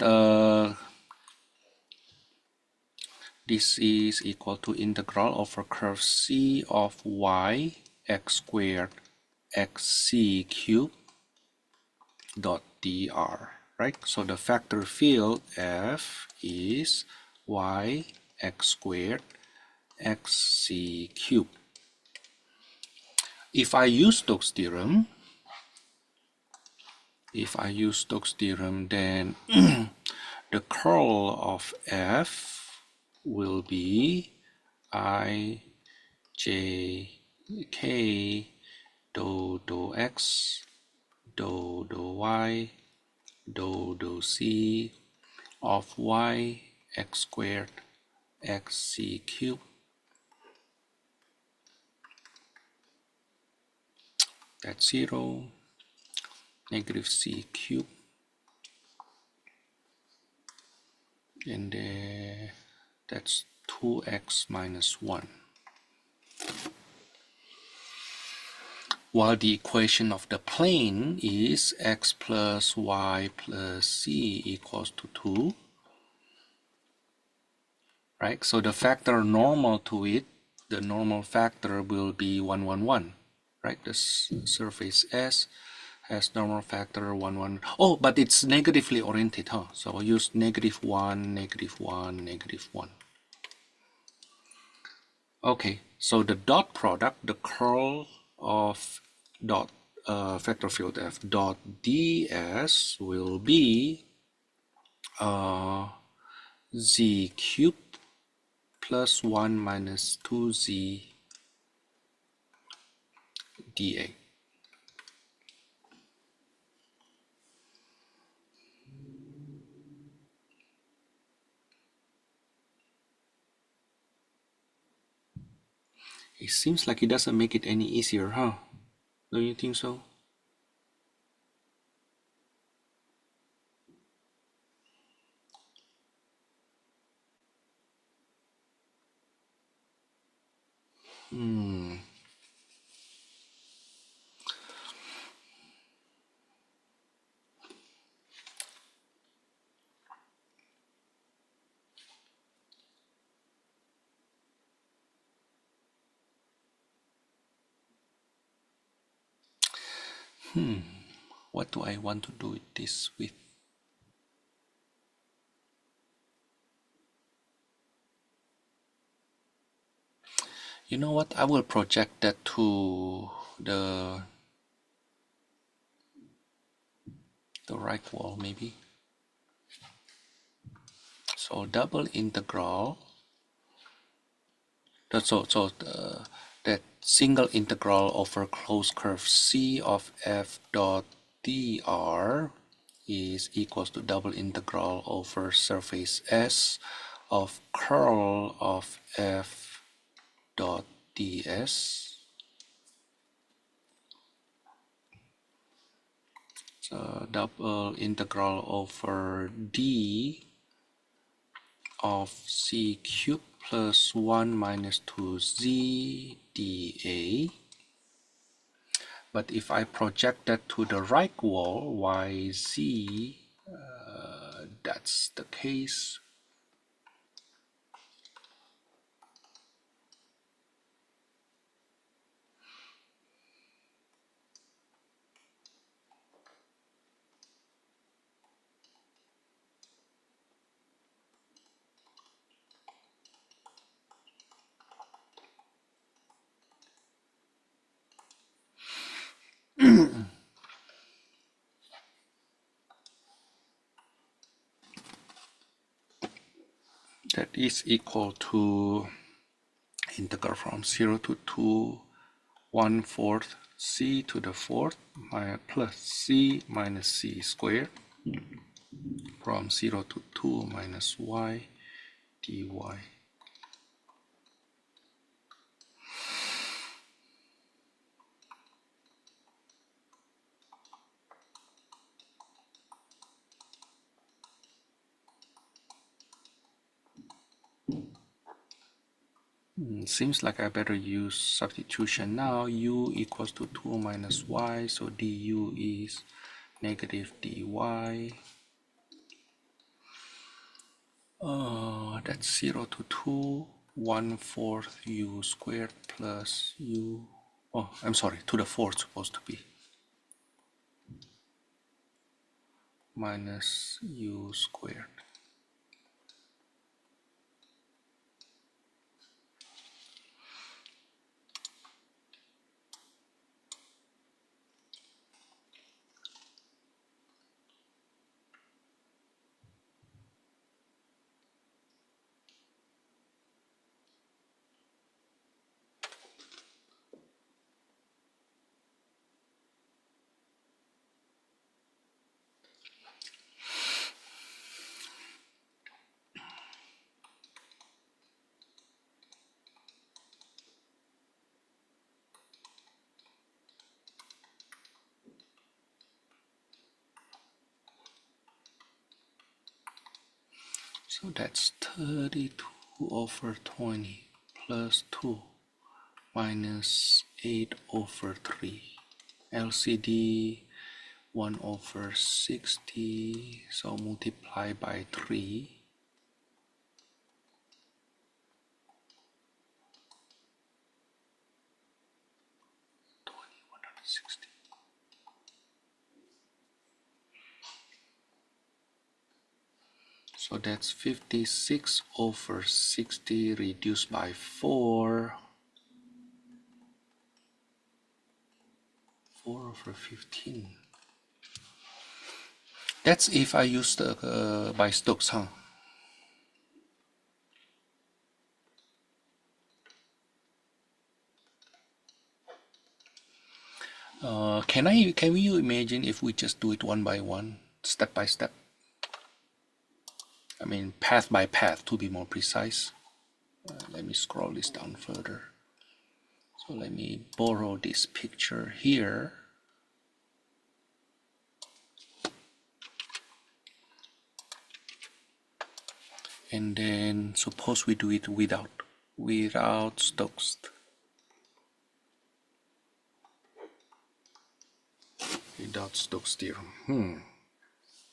this is equal to integral over curve C of y x squared xc cubed dot dr, right? So the vector field F is y x squared xc cubed. If I use Stokes theorem, then the curl of F will be I j k dou x dou y dou c of y x squared xc cubed. That's 0, negative c cubed, and that's 2x minus 1. While the equation of the plane is x plus y plus c equals to 2, right? So the factor normal to it, the normal factor will be 1, 1, 1, right? The surface S has normal factor 1, 1. Oh, but it's negatively oriented, huh? So I'll use negative 1, negative 1, negative 1. Okay, so the dot product, the curl of dot vector field F dot ds will be z cubed plus 1 minus 2z dA. It seems like it doesn't make it any easier, huh? Don't you think so? What do I want to do this with? You know what? I will project that to the right wall, maybe. So double integral. That single integral over closed curve C of f dot dr is equals to double integral over surface S of curl of f dot ds. So double integral over d of c cubed plus 1 minus 2z dA. But if I project that to the right wall, yz, that's the case. That is equal to integral from 0 to 2 1/4 c to the fourth plus c minus c squared from 0 to 2 minus y dy. Seems like I better use substitution now. U equals to 2 minus y, so du is negative dy. That's 0 to 2, 1/4 u squared plus u, oh, I'm sorry, to the fourth supposed to be, minus u squared. So that's 32 over 20 plus 2 minus 8 over 3. LCD 1 over 60, so multiply by 3. 160. So that's 56 over 60 reduced by 4. 4 over 15. That's if I use the by Stokes, huh? Can you imagine if we just do it one by one, step by step? I mean, path by path to be more precise. Let me scroll this down further. So let me borrow this picture here. And then suppose we do it without Stokes. Without Stokes theorem.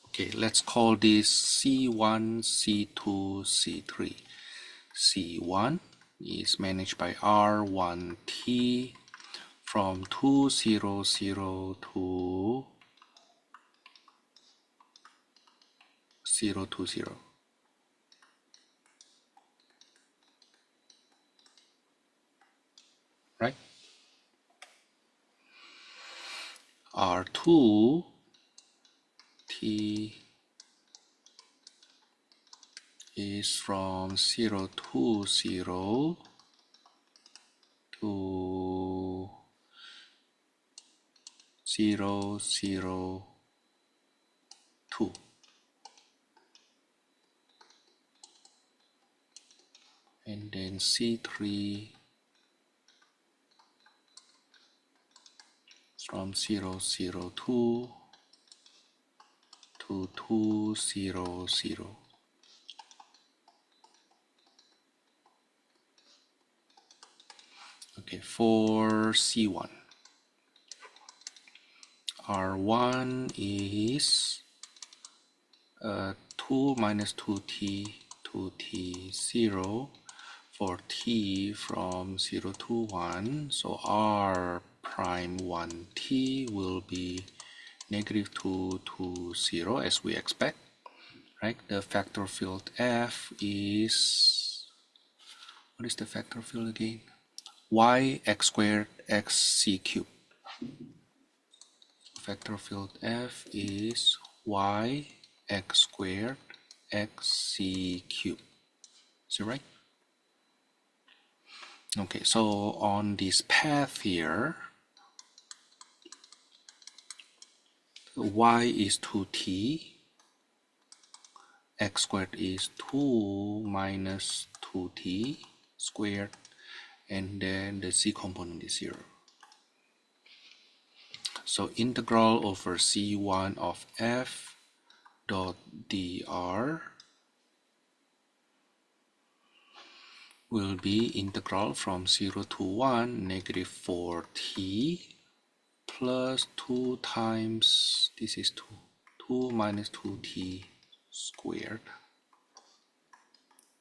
Okay, let's call this C1, C2, C3. C1 is managed by R1T from 2, 0, 0 to 0 to 0. Right? R2 T is from 0 to 0 to 0, 0, 2. And then C3 is from 0, 0, 2 to 2, 0, 0. Okay, for C1, R1 is 2 minus 2t, 2t, 0 for t from 0 to 1. So R prime 1t will be negative 2 to 0 as we expect, right? The vector field F is, what is the vector field again? Y x squared x c cubed. Vector field F is y x squared x c cubed. Is it right? Okay, so on this path here, y is 2t, x squared is 2 minus 2t squared, and then the c component is 0. So integral over c1 of f dot dr will be integral from 0 to 1 negative 4t plus 2 times, this is 2 minus 2t squared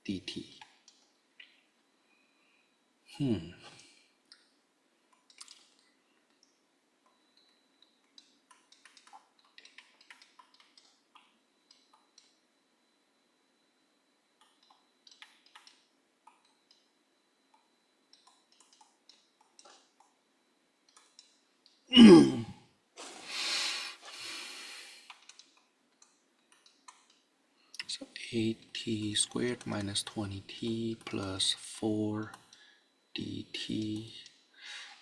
dt. So 8t squared minus 20t plus 4 dt.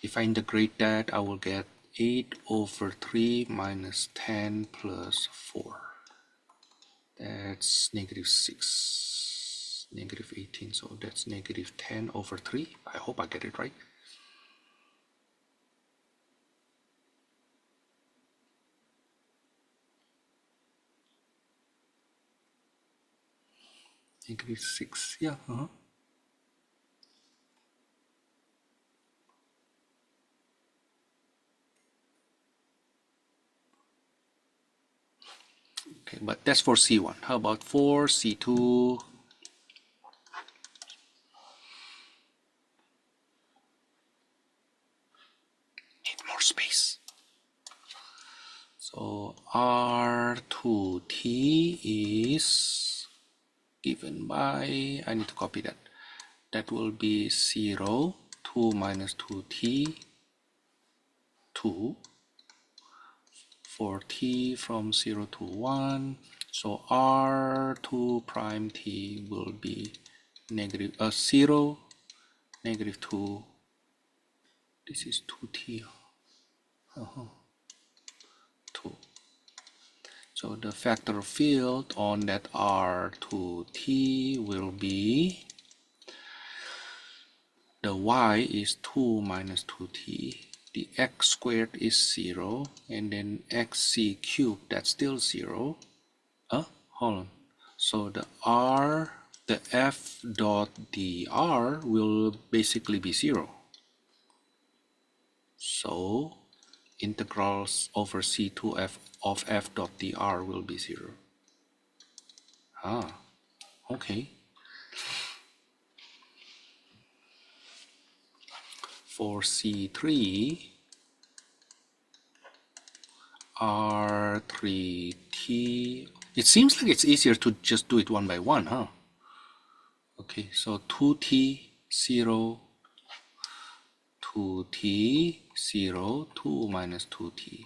If I integrate that, I will get 8 over 3 minus 10 plus 4. That's negative 6, negative 18, so that's negative 10 over 3. I hope I get it right. Negative 6, yeah. Okay, but that's for C1. How about for C2? Need more space. So R2T is given by, I need to copy that. That will be 0, 2 minus 2T, 2, for T from 0 to 1. So R2 prime T will be negative 0, negative 2. This is 2T. 2. So the vector field on that R2T will be, the y is 2 minus 2t, the x squared is 0, and then xc cubed, that's still 0. Hold on. So the f dot dr will basically be 0. So integrals over c2f of f dot dr will be 0. Okay. For C3, R3T, it seems like it's easier to just do it one by one, huh? Okay, so 2T, 0, 2T, 0, 2 minus 2T.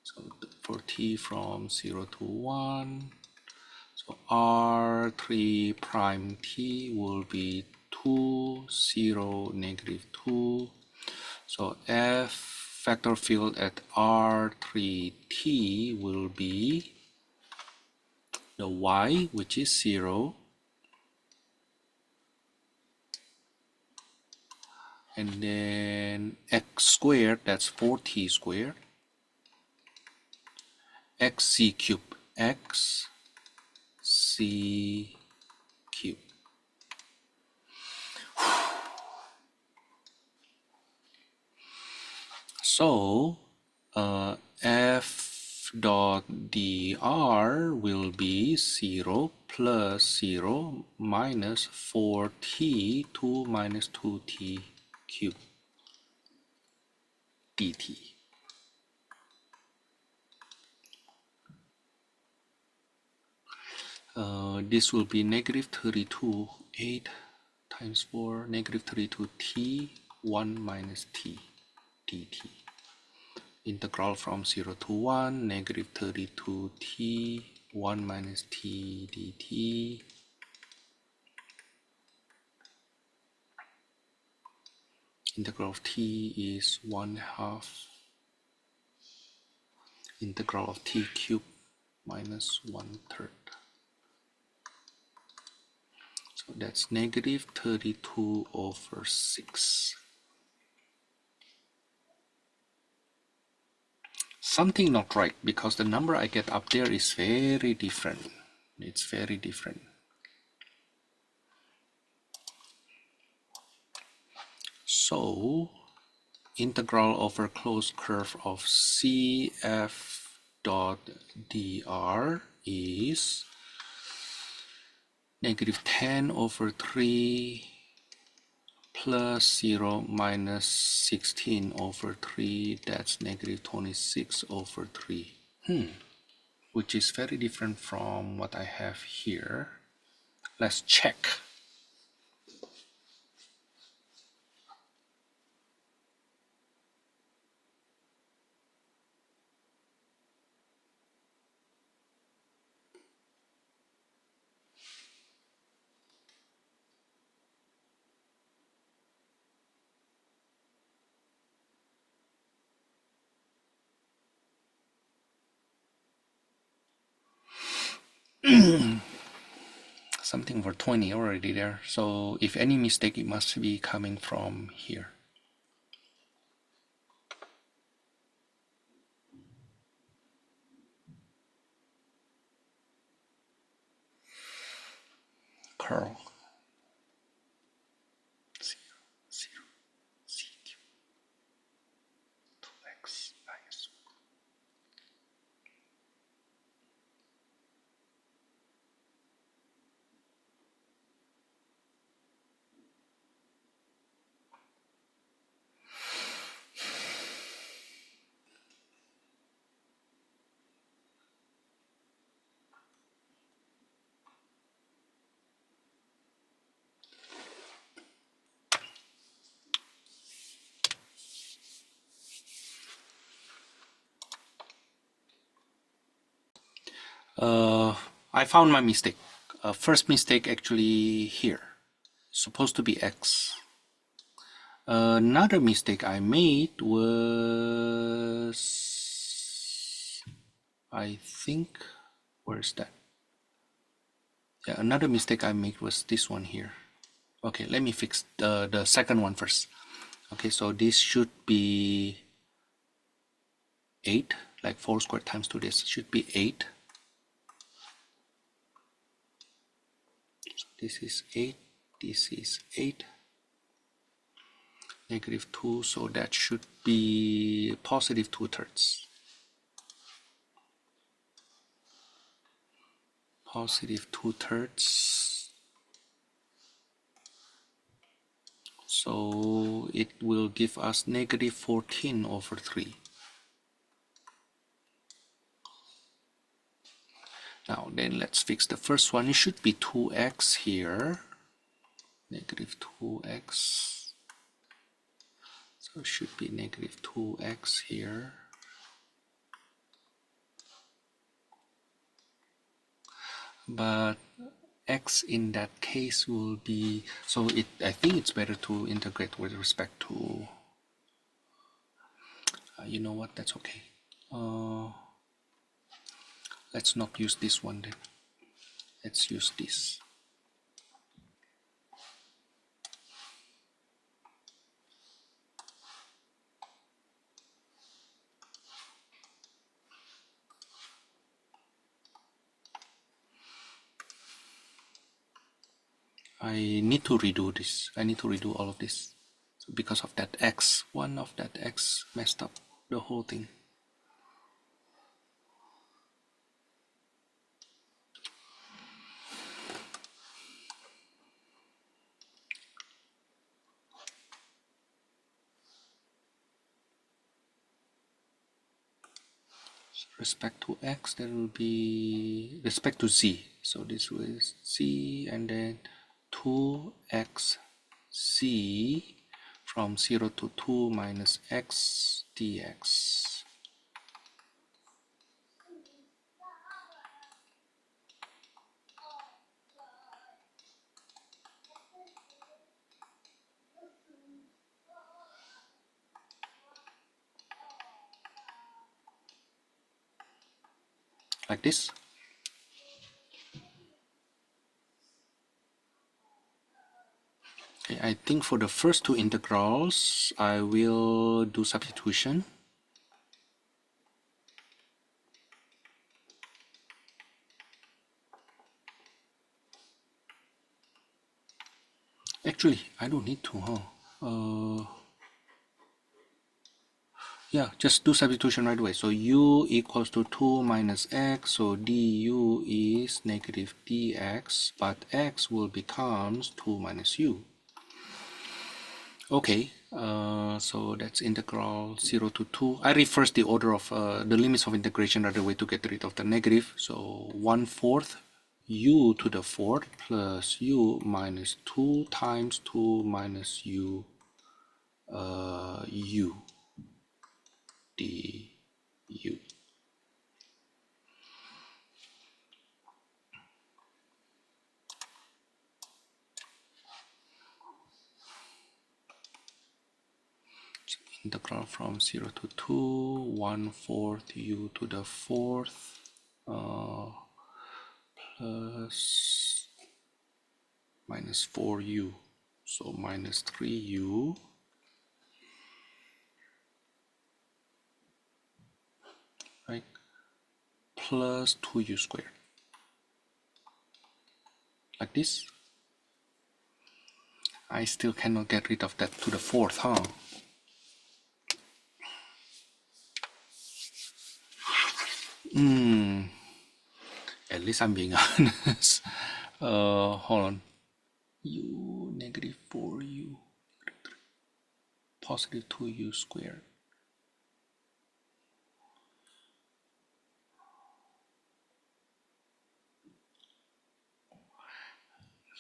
So for T from 0 to 1, so R3 prime T will be 2, 0, negative 2. So F vector field at R3T will be the Y, which is 0, and then X squared, that's 4T squared, XC cubed, XC cubed. So f dot dr will be 0 plus 0 minus 4t 2 minus 2t cubed dt. This will be negative 32, 8 times 4, negative 32t 1 minus t dt. Integral from 0 to 1, negative 32t 1 minus t dt. Integral of t is 1/2 integral of t cubed minus 1/3. So that's negative 32/6. Something not right because the number I get up there is very different. It's very different. So integral over closed curve of CF dot dr is negative 10/3 plus 0 minus 16/3. That's negative 26/3. Which is very different from what I have here. Let's check. Something for 20 already there. So if any mistake, it must be coming from here. Curl 0, 0, c cube 2x minus 1. I found my mistake. First mistake actually here. Supposed to be x. Another mistake I made was, I think, where's that? Yeah, another mistake I made was this one here. Okay, let me fix the second one first. Okay, so this should be 8, like 4 squared times 2, this should be 8. So this is 8, this is 8. Negative 2, so that should be positive 2/3. Positive 2/3. So it will give us negative 14/3. Now then let's fix the first one. It should be 2x here. Negative 2x. So it should be negative 2x here. But x in that case will be, so I think it's better to integrate with respect to, you know what, that's okay. Let's not use this one then. Let's use this. I need to redo this. I need to redo all of this. So because of that x, one of that x messed up the whole thing. So respect to x, there will be respect to z. So this was z and then 2x z from 0 to 2 minus x dx. like this. Okay, I think for the first two integrals, I will do substitution. Actually, I don't need to, huh? Yeah, just do substitution right away. So u equals to 2 minus x, so du is negative dx, but x will become 2 minus u. Okay, so that's integral 0 to 2. I reverse the order of the limits of integration right away to get rid of the negative. So 1/4 u to the 4th plus u minus 2 times 2 minus u u du. Integral from 0 to 2, 1/4 u to the 4th plus minus 4u, so minus 3u, right, plus 2u squared, like this. I still cannot get rid of that to the 4th, huh? At least I'm being honest. Hold on. U negative 4u, positive 2u squared.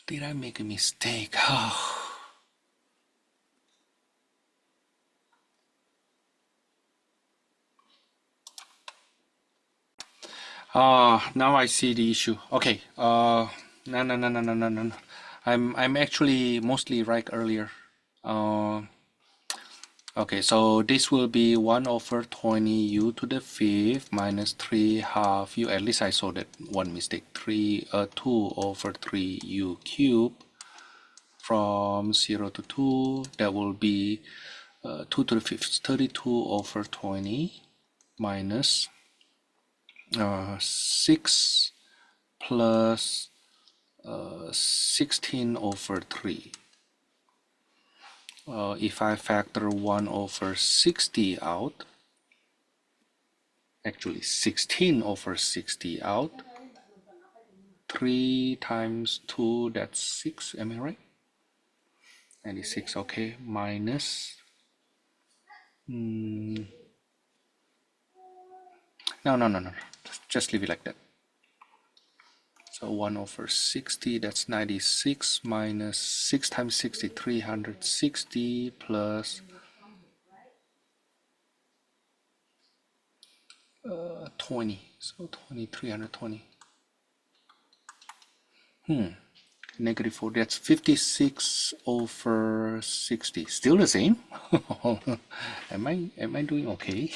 Did I make a mistake? Now I see the issue. Okay. No. I'm actually mostly right earlier. Okay, so this will be 1/20 u to the 5th minus 3/2 u. At least I saw that one mistake. 2/3 u cubed from 0 to 2. That will be 2 to the 5th, 32/20 minus 6 plus 16/3. If I factor 1/60 out, actually 16/60 out, 3 times 2, that's 6, am I right? 96, okay, minus, no, just leave it like that. So 1/60, that's 96 minus 6 times 60, 360 plus 20, so 320. Negative 4, that's 56/60. Still the same? Am I doing okay?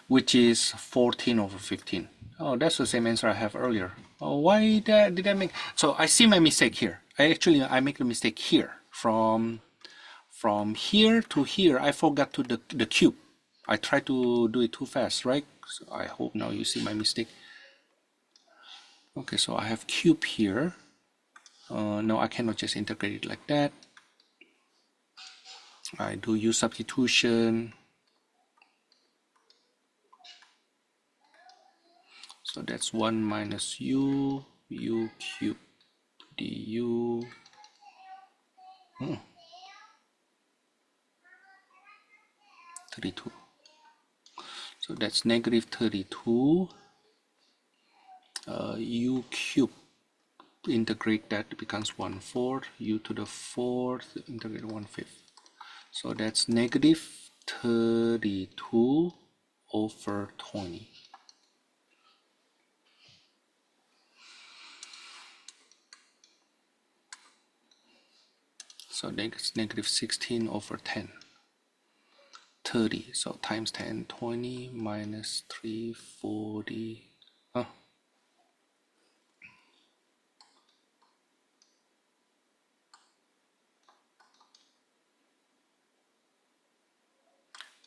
Which is 14/15. Oh, that's the same answer I have earlier. Oh, why did I make? So I see my mistake here. I make the mistake here. From here to here, I forgot to the cube. I tried to do it too fast, right? So I hope now you see my mistake. Okay, so I have cube here. No, I cannot just integrate it like that. I do use substitution. So that's 1 minus u cubed du. 32. So that's negative 32 u cubed. Integrate that, it becomes 1/4 u to the 4th, integrate 1/5. So that's negative 32/20. So that's negative 16/10. 30. So times 10, 20 minus 340.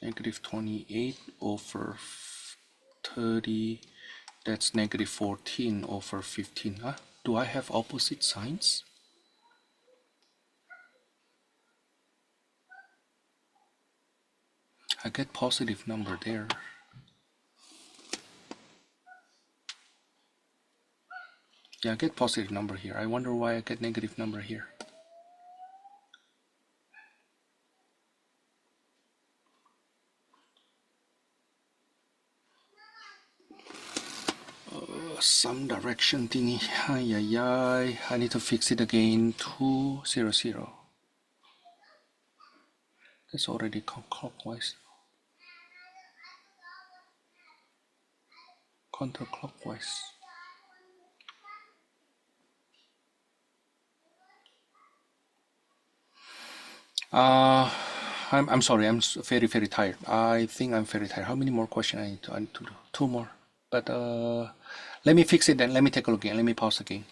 Negative 28 over 30. That's negative 14 over 15. Huh? Do I have opposite signs? I get positive number there. Yeah, I get positive number here. I wonder why I get negative number here. Some direction thingy. I need to fix it again. 2, 0, 0. That's already clockwise. Counterclockwise. I'm sorry. I'm very tired. I think I'm very tired. How many more questions I need to do? 2 more. But let me fix it then. Let me take a look again. Let me pause again.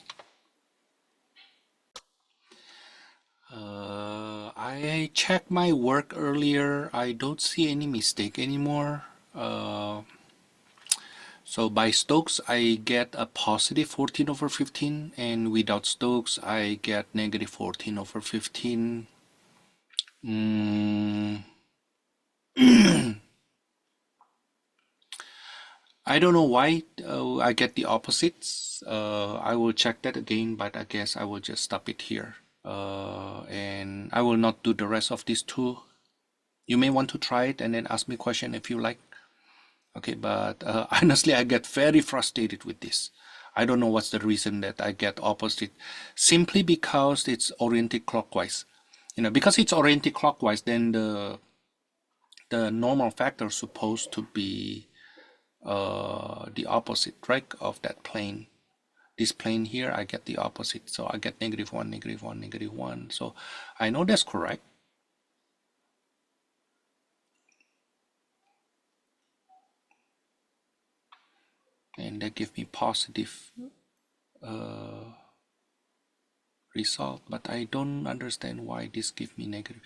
I checked my work earlier. I don't see any mistake anymore. So by Stokes, I get a positive 14 over 15, and without Stokes, I get negative 14 over 15. I don't know why I get the opposites. I will check that again, but I guess I will just stop it here. And I will not do the rest of these two. You may want to try it and then ask me a question if you like. Okay, but honestly, I get very frustrated with this. I don't know what's the reason that I get opposite. Simply because it's oriented clockwise. You know, because it's oriented clockwise, then the normal factor is supposed to be the opposite, right, of that plane. This plane here, I get the opposite. So I get negative 1, negative 1, negative 1. So I know that's correct. And that gives me positive result, but I don't understand why this gives me negative.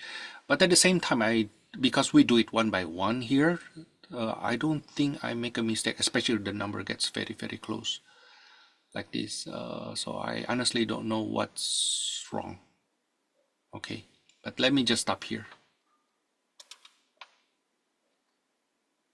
But at the same time, because we do it one by one here, I don't think I make a mistake, especially if the number gets very close like this. So I honestly don't know what's wrong. Okay, but let me just stop here.